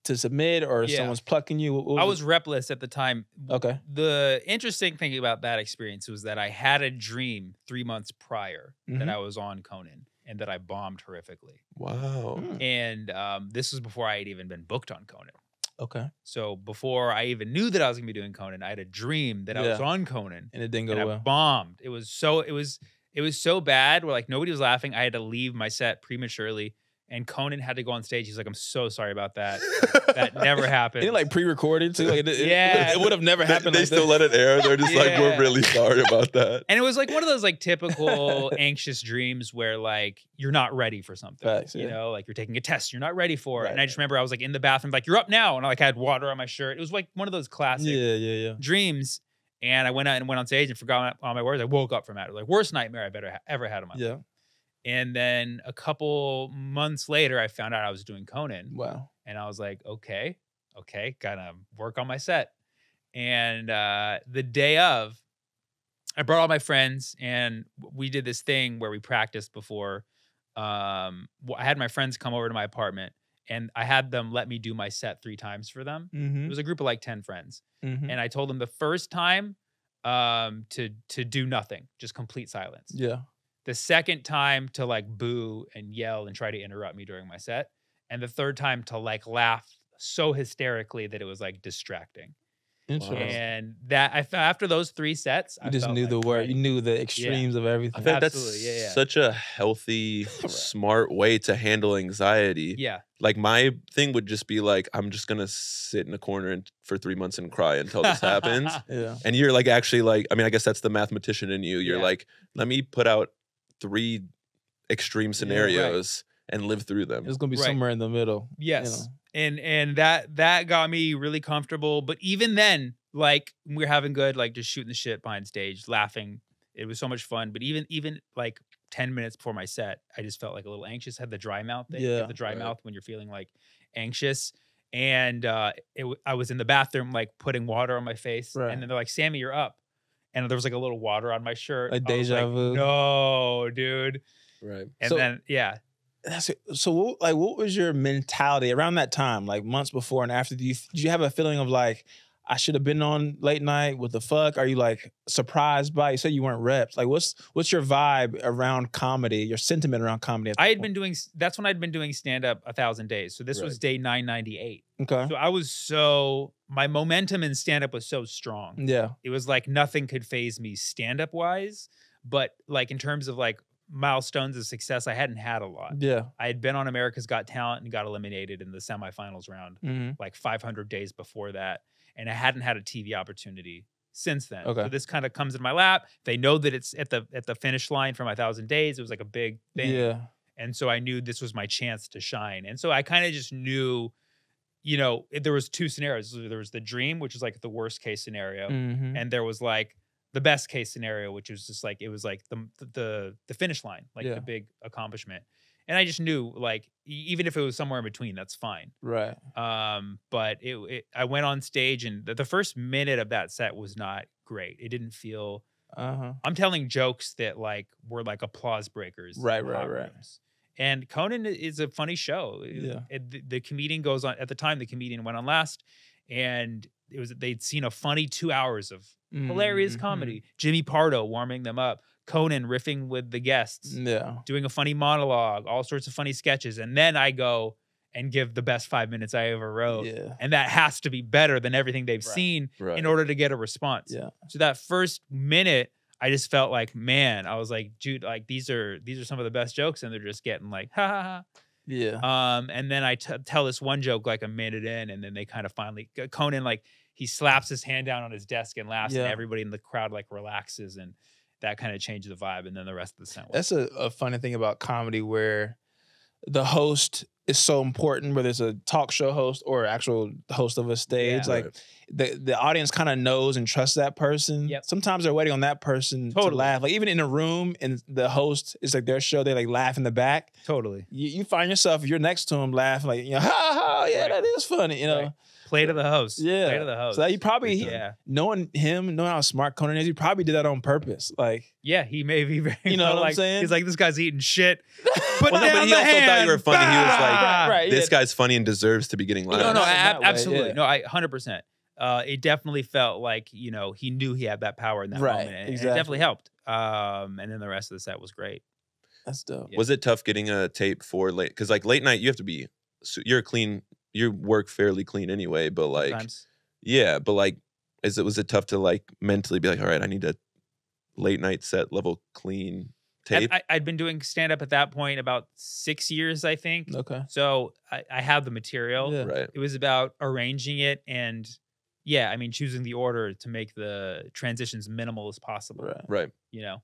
to submit, or someone's plucking you? I was repless at the time. Okay. The interesting thing about that experience was that I had a dream 3 months prior that I was on Conan and that I bombed horrifically. Wow. And this was before I had even been booked on Conan. Okay. So before I even knew that I was gonna be doing Conan, I had a dream that I was on Conan, and it didn't go well. I bombed. It was so bad. Where like nobody was laughing. I had to leave my set prematurely. And Conan had to go on stage. He's like, I'm so sorry about that. That never happened. It like pre-recorded too. Like it would have never happened. They still let it air. They're just like, we're really sorry about that. And it was like one of those like typical anxious dreams where like you're not ready for something. Facts, you know, like you're taking a test, you're not ready for it. Right. And I just remember I was like in the bathroom, like, you're up now. And I like had water on my shirt. It was like one of those classic dreams. And I went out and went on stage and forgot all my words. I woke up from that. It was like worst nightmare I've ever had in my life. And then a couple months later, I found out I was doing Conan. Wow. And I was like, okay, gotta work on my set. And the day of, I brought all my friends and we did this thing where we practiced before. I had my friends come over to my apartment and I had them let me do my set 3 times for them. It was a group of like 10 friends. And I told them the first time to do nothing, just complete silence. Yeah. The second time to like boo and yell and try to interrupt me during my set. And the third time to like laugh so hysterically that it was like distracting. Interesting. And that after those 3 sets, you just knew the word. You knew the extremes of everything. I think that's such a healthy, smart way to handle anxiety. Yeah. Like my thing would just be like, I'm just gonna sit in a corner for 3 months and cry until this happens. And you're like actually like, I mean, I guess that's the mathematician in you. You're like, let me put out 3 extreme scenarios and live through them. It's gonna be somewhere in the middle. Yes. You know? And that got me really comfortable. But even then, like we're having good, like just shooting the shit behind stage, laughing. It was so much fun. But even like 10 minutes before my set, I just felt like a little anxious. Had the dry mouth thing. You have the dry mouth when you're feeling like anxious. And I was in the bathroom like putting water on my face. And then they're like, Sammy, you're up. And there was like a little water on my shirt. Like deja vu. No, dude. Right. And then So what was your mentality around that time, like months before and after? Did you have a feeling of like, I should have been on late night? What the fuck? Are you like surprised by it? You said you weren't reps. Like what's your vibe around comedy, your sentiment around comedy? That's when I'd been doing stand-up 1,000 days. So this was day 998. Okay. So my momentum in stand-up was so strong. Yeah. It was like nothing could phase me stand-up wise. But like in terms of like milestones of success, I hadn't had a lot. Yeah. I had been on America's Got Talent and got eliminated in the semifinals round like 500 days before that. And I hadn't had a TV opportunity since then. Okay. So this kind of comes in my lap. They know that it's at the finish line for my 1,000 days. It was like a big thing. Yeah. And so I knew this was my chance to shine. And so I kind of just knew, you know, there was 2 scenarios. There was the dream, which was like the worst case scenario. And there was like the best case scenario, which was just like, it was like the finish line, like the big accomplishment. And I just knew like, even if it was somewhere in between, that's fine. Right. But I went on stage and the first minute of that set was not great. It didn't feel, I'm telling jokes that like were like applause breakers. Right. And Conan is a funny show. Yeah. The comedian goes on, at the time the comedian went on last, and they'd seen a funny 2 hours of hilarious comedy. Jimmy Pardo warming them up. Conan riffing with the guests. Yeah. Doing a funny monologue, all sorts of funny sketches. And then I go and give the best 5 minutes I ever wrote. Yeah. And that has to be better than everything they've seen in order to get a response. Yeah. So that first minute, I just felt like, man, I was like, dude, like these are some of the best jokes, and they're just getting like, ha ha ha. Yeah. And then I tell this one joke like a minute in, and then they kind of finally, Conan, like he slaps his hand down on his desk and laughs, and everybody in the crowd like relaxes, and that kind of changed the vibe. And then the rest of the set. That's a funny thing about comedy, where the host is so important, whether it's a talk show host or actual host of a stage. Like the audience kind of knows and trusts that person. Sometimes they're waiting on that person to laugh. Like even in a room and the host is like their show, they like laugh in the back. Totally. You find yourself, if you're next to them, laughing like, you know, ha ha, yeah, that is funny, you know. Play to the host. Yeah. Play to the host. So he probably, yeah. knowing how smart Conan is, he probably did that on purpose. Like, yeah, he may be very, you know what I'm saying? He's like, this guy's eating shit. But Well, no, but he also thought you were funny. He was like, right, this guy's funny and deserves to be getting laughs. No, in that way, absolutely. yeah. No, 100%. It definitely felt like, he knew he had that power in that moment. And it definitely helped. And then the rest of the set was great. That's dope. Yeah. Was it tough getting a tape for late? Because like late night, you have to be, you're clean, you work fairly clean anyway, but like, Sometimes. yeah, but like, was it tough to like mentally be like, all right, I need a late night set level clean tape? I'd been doing stand up at that point about 6 years, I think. Okay. So I have the material. Yeah. Right. It was about arranging it and, yeah, I mean, choosing the order to make the transitions minimal as possible. Right. Right. You know,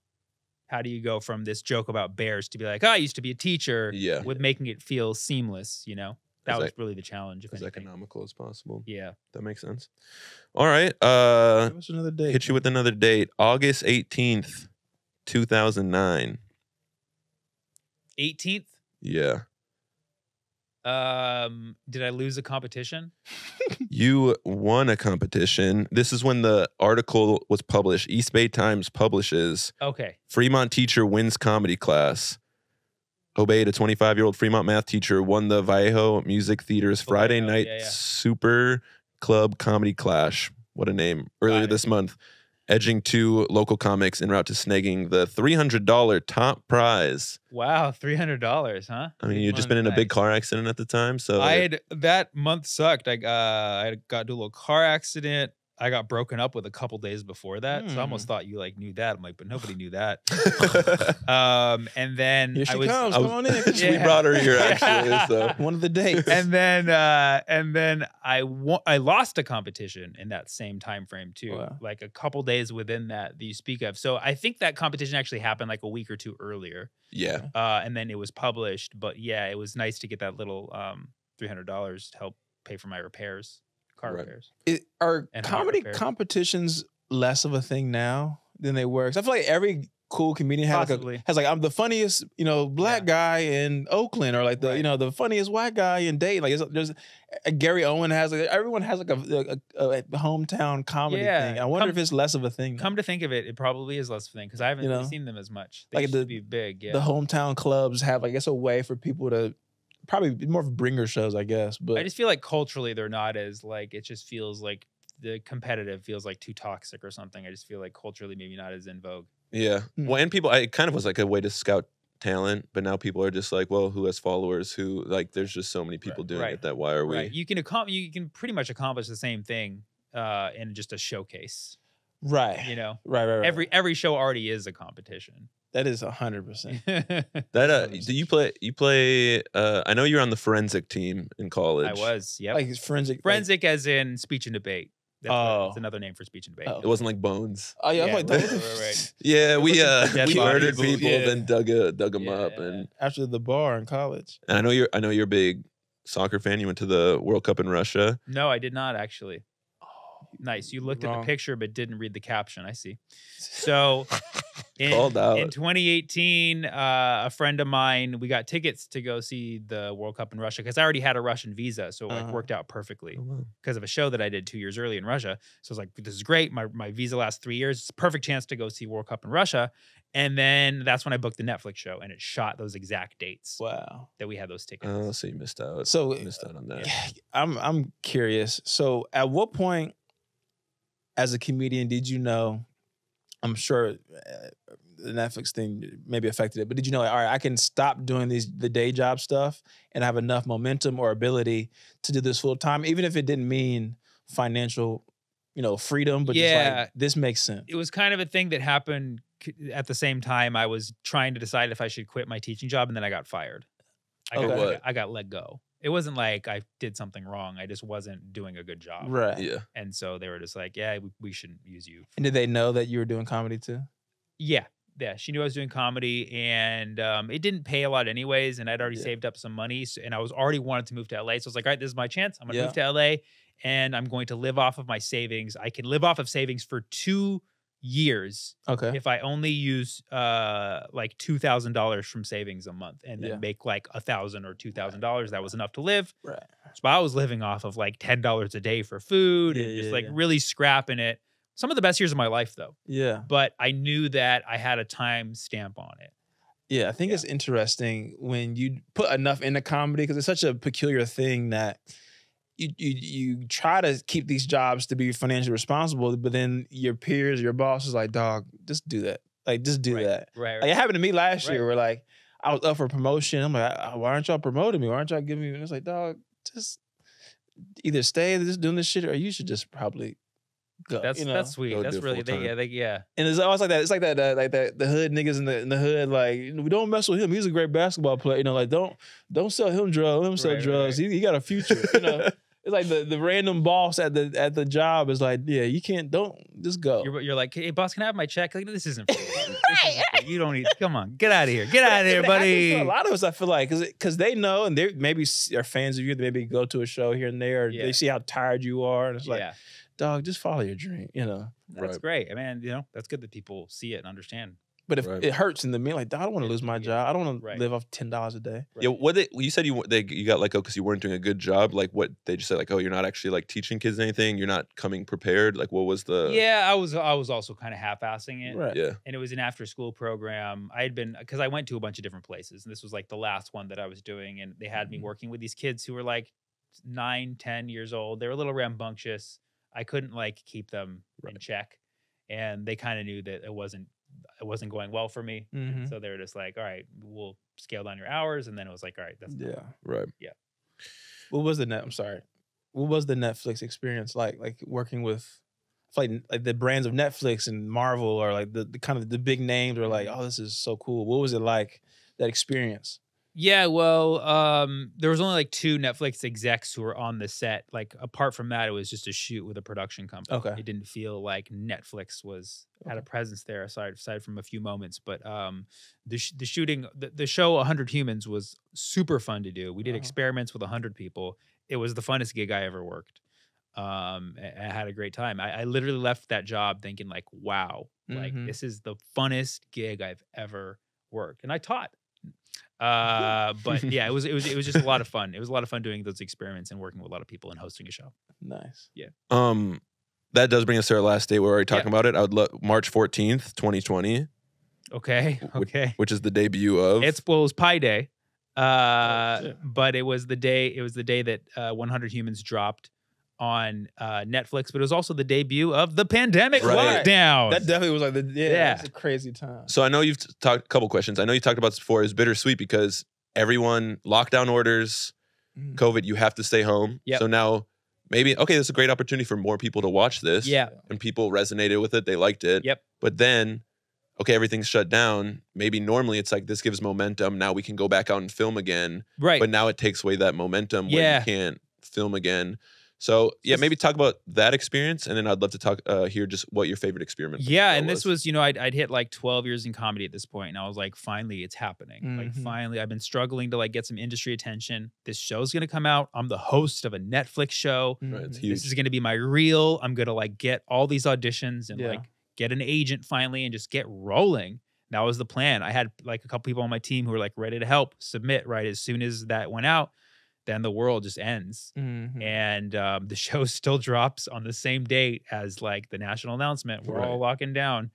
how do you go from this joke about bears to be like, I used to be a teacher, Yeah. with making it feel seamless, That As was really the challenge. As economical as possible. Yeah. That makes sense. All right. Give us another date. Hit you with another date. August 18th, 2009. 18th. Yeah. Did I lose a competition? You won a competition. This is when the article was published. East Bay Times publishes Okay. Fremont teacher wins comedy class. Obeid, a 25-year-old Fremont math teacher, won the Vallejo Music Theater's Friday Vallejo, night yeah. Super Club Comedy Clash. What a name. Earlier Got it. this month, edging two local comics en route to snagging the $300 top prize. Wow, $300, huh? I mean, Big you'd just money. been in a big Nice. car accident at the time, so That month sucked. I got into a little car accident. I got broken up with a couple days before that, so I almost thought you like knew that. I'm like, but nobody knew that. And then Here she I was, comes. Come on in. we brought her here actually. So One of the dates. and then I lost a competition in that same time frame too, Wow. like a couple days within that you speak of. So I think that competition actually happened like a week or two earlier, yeah, and then it was published. But yeah, it was nice to get that little $300 to help pay for my repairs, car Right. repairs. Are And comedy heart repair. competitions less of a thing now than they were? 'Cause I feel like every cool comedian Possibly. has like, I'm the funniest, black guy in Oakland, or like the, Right. the funniest white guy in Dayton. Like there's Gary Owen has, like, everyone has like a hometown comedy Yeah. thing. I wonder if it's less of a thing now. Come to think of it, it probably is less of a thing because I haven't You really know? seen them as much. They Like used the- to be big, yeah. The hometown clubs have, I guess, a way for people to probably more of bringer shows, I guess. But I just feel like culturally they're not as like, it just feels like the competitive feels like too toxic or something. I just feel like culturally maybe not as in vogue. yeah. Hmm. Well, and people, it kind of was like a way to scout talent, but now people are just like, well, who has followers? Who, like, there's just so many people doing Right. it that why are we? Right. You can pretty much accomplish the same thing in just a showcase. right. Right. Every show already is a competition. That is 100%. That do you play I know you're on the forensic team in college. I was, yep. Like forensic. Forensic as in speech and debate. That's another name for speech and debate. Oh. It wasn't like Bones. Oh yeah, I'm Yeah, like, right. Yeah, we Dead we bodies. murdered people, Yeah. then dug them Yeah. up, and after the bar in college. I know you're a big soccer fan. You went to the World Cup in Russia. No, I did not actually. Nice. You looked at Wrong. the picture but didn't read the caption. I see. So Called out. in 2018, a friend of mine, we got tickets to go see the World Cup in Russia because I already had a Russian visa. So it like, worked out perfectly because of a show that I did 2 years early in Russia. So I was like, this is great. My visa lasts 3 years. It's a perfect chance to go see World Cup in Russia. And then that's when I booked the Netflix show and it shot those exact dates Wow. that we had those tickets. Oh, so you missed out. So You missed out on that. I'm curious. So at what point, as a comedian, did you know? I'm sure the Netflix thing maybe affected it, but did you know, like, all right, I can stop doing the day job stuff and have enough momentum or ability to do this full time, even if it didn't mean financial, freedom, but just like, this makes sense. It was kind of a thing that happened at the same time I was trying to decide if I should quit my teaching job, and then I got fired. I got let go. It wasn't like I did something wrong. I just wasn't doing a good job. Right. Yeah. And so they were just like, yeah, we shouldn't use you. And did they know that you were doing comedy too? Yeah. Yeah. She knew I was doing comedy, and it didn't pay a lot anyways. And I'd already saved up some money. And I was already wanted to move to LA. So I was like, all right, this is my chance. I'm going to move to LA, and I'm going to live off of my savings. I can live off of savings for 2 years Okay. if I only use like $2,000 from savings a month, and then make like $1,000 or $2,000. That was enough to live. Right. So I was living off of like $10 a day for food and just like really scrapping it. Some of the best years of my life, though. Yeah. But I knew that I had a time stamp on it. Yeah, I think it's interesting when you put enough into comedy, because it's such a peculiar thing that you try to keep these jobs to be financially responsible, but then your peers, your boss is like, dog, just do that. Like, just do that. Right. Like, it happened to me last year where like I was up for promotion. I'm like, why aren't y'all promoting me? Why aren't y'all giving me? And it's like, dog, just either stay just doing this shit, or you should just probably go. That's sweet. Go That's really yeah. And it's always like that. It's like that the hood niggas in the hood, like, we don't mess with him. He's a great basketball player. You know, like don't sell him drugs. Let him sell drugs. He got a future. You know. It's like the random boss at the job is like, yeah, you don't just go. You're like, hey boss, can I have my check? Like, this isn't you don't need. Come on, get out of here. Get out of here, buddy. A lot of us, I feel like, because they know, and they maybe are fans of you. They maybe go to a show here and there. Or they see how tired you are, and it's like, dog, just follow your dream. You know, that's great. I mean, you know, that's good that people see it and understand. But if it hurts in the mean, like, I don't want to lose my job. I don't want to live off $10 a day. Yeah, you said you got let go because you weren't doing a good job. Like, what they just said, like, oh, you're not actually like teaching kids anything. You're not coming prepared. Like, what was the? Yeah, I was also kind of half-assing it. Right. Yeah. And it was an after-school program. I had been, because I went to a bunch of different places, and this was like the last one that I was doing, and they had me working with these kids who were like 9, 10 years old. They were a little rambunctious. I couldn't like keep them in check, and they kind of knew that it wasn't going well for me. So they were just like, all right, we'll scale down your hours. And then it was like, all right, that's right. Yeah. What was the Netflix experience like working with like the brands of Netflix and Marvel, or like the kind of the big names were like, oh, this is so cool. What was it like, that experience? Yeah, well, there was only like 2 Netflix execs who were on the set. Like, apart from that, it was just a shoot with a production company. Okay. It didn't feel like Netflix had a presence there aside from a few moments. But the shooting, the show 100 Humans was super fun to do. We did experiments with 100 people. It was the funnest gig I ever worked. I had a great time. I literally left that job thinking like, wow, like this is the funnest gig I've ever worked. And I taught. But yeah, it was just a lot of fun. It was a lot of fun doing those experiments and working with a lot of people and hosting a show. Nice. Yeah. That does bring us to our last day. We're already talking about it. I would love March 14th, 2020. Okay. Which is the debut of. It was Pi Day. But it was the day that 100 Humans dropped on Netflix, but it was also the debut of the pandemic lockdown. That definitely was like it's a crazy time. So I know you've talked a couple questions. I know you talked about this before. It's bittersweet because everyone, lockdown orders, COVID, you have to stay home. Yep. So now maybe, okay, this is a great opportunity for more people to watch this. Yeah. And people resonated with it. They liked it. Yep. But then, okay, everything's shut down. Maybe normally it's like, this gives momentum. Now we can go back out and film again. Right. But now it takes away that momentum where you can't film again. So yeah, maybe talk about that experience, and then I'd love to talk hear just what your favorite experiment. Yeah, and this was, I'd hit like 12 years in comedy at this point, and I was like, finally, it's happening. Like, finally, I've been struggling to like get some industry attention. This show's gonna come out. I'm the host of a Netflix show. Right, it's huge. This is gonna be my reel. I'm gonna like get all these auditions and like get an agent finally and just get rolling. That was the plan. I had like a couple people on my team who were like ready to help submit right as soon as that went out. Then the world just ends. And the show still drops on the same date as like the national announcement. We're all locking down.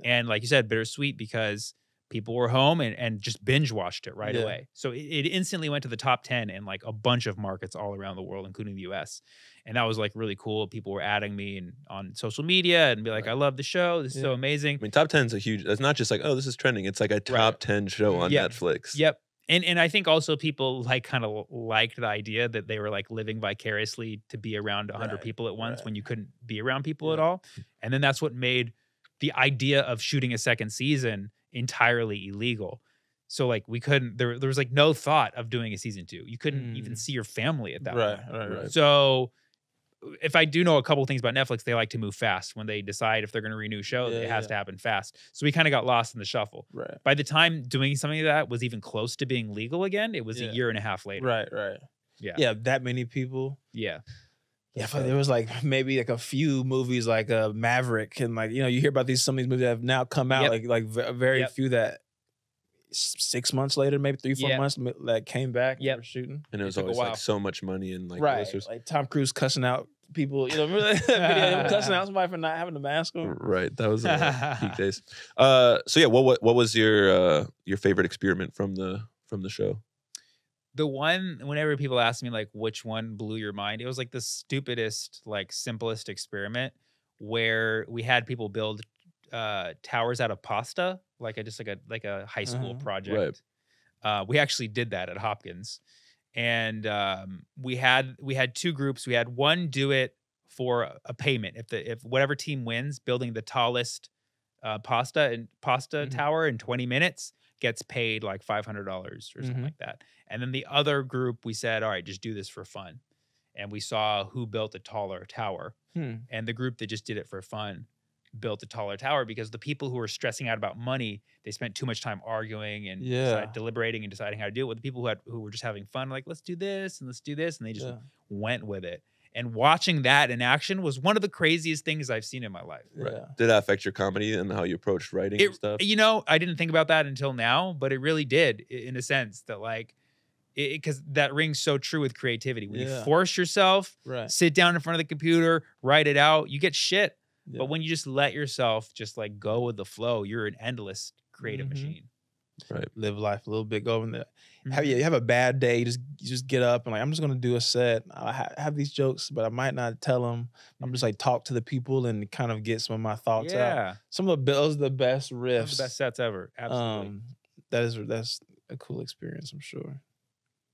And like you said, bittersweet because people were home and just binge watched it right away. So it instantly went to the top 10 in like a bunch of markets all around the world, including the US. And that was like really cool. People were adding me on social media and be like, I love the show. This is so amazing. I mean, top 10 is a huge, it's not just like, oh, this is trending. It's like a top 10 show on Netflix. Yep. And I think also people like kind of liked the idea that they were like living vicariously to be around 100 people at once when you couldn't be around people at all. And then that's what made the idea of shooting a second season entirely illegal. So like we couldn't, there was like no thought of doing a season 2. You couldn't even see your family at that point. Right. So if I do know a couple of things about Netflix, they like to move fast. When they decide if they're going to renew a show, it has to happen fast. So we kind of got lost in the shuffle. Right. By the time doing something like that was even close to being legal again, it was a year and a half later. Right. Yeah, that many people. Yeah. Yeah, but there was like maybe like a few movies like Maverick and like, you hear about some of these movies that have now come out, like very few that 6 months later, maybe 3-4 Yeah. months, that came back. Yep. We're shooting. And it was took a always while. like so much money and like Right. listeners. Like Tom Cruise cussing out people. You know, remember that video? Him cussing out somebody for not having a mask on. Right. That was peak days. So yeah, what was your favorite experiment from the show? The one, whenever people ask me like which one blew your mind, it was like the stupidest, like simplest experiment where we had people build towers out of pasta, like a high school project. We actually did that at Hopkins, and we had 2 groups. We had one do it for a payment. If whatever team wins, building the tallest pasta tower in 20 minutes gets paid like $500 or something like that. And then the other group, we said, all right, just do this for fun. And we saw who built a taller tower. And the group that just did it for fun built a taller tower, because the people who were stressing out about money, they spent too much time arguing and deliberating and deciding how to do it. With the people who were just having fun, like, let's do this and let's do this. And they just went with it. And watching that in action was one of the craziest things I've seen in my life. Right. Did that affect your comedy and how you approached writing and stuff? You know, I didn't think about that until now, but it really did, in a sense that like, because that rings so true with creativity. When you force yourself, sit down in front of the computer, write it out, you get shit. But when you just let yourself just like go with the flow, you're an endless creative machine. Right. Live life a little bit. Go in there. You have a bad day. You just get up and like, I'm just gonna do a set. I have these jokes, but I might not tell them. I'm just like talk to the people and kind of get some of my thoughts out. Some of those are the best riffs. Some of the best sets ever. Absolutely. That's a cool experience, I'm sure.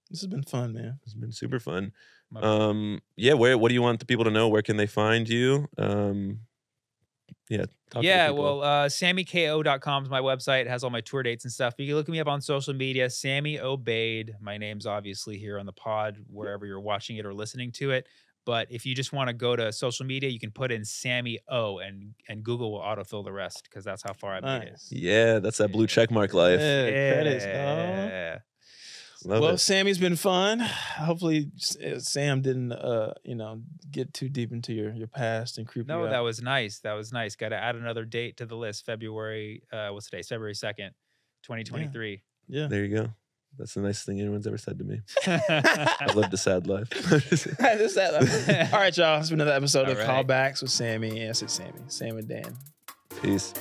This has been fun, man. It's been super fun. What do you want the people to know? Where can they find you? SammyKO.com is my website. It has all my tour dates and stuff. You can look me up on social media, Sammy Obeid. My name's obviously here on the pod, wherever you're watching it or listening to it. But if you just want to go to social media, you can put in Sammy O, and Google will autofill the rest, because that's how far I've made it. Yeah, that's that blue checkmark life. Credits, Love it. Sammy's been fun. Hopefully, Sam didn't, get too deep into your past and creep you out. That was nice. That was nice. Got to add another date to the list. February, what's today? February 2nd, 2023. Yeah. There you go. That's the nicest thing anyone's ever said to me. I lived a sad life. All right, y'all. It's been another episode of Callbacks with Sammy. Yes, it's Sammy. Sam and Dan. Peace.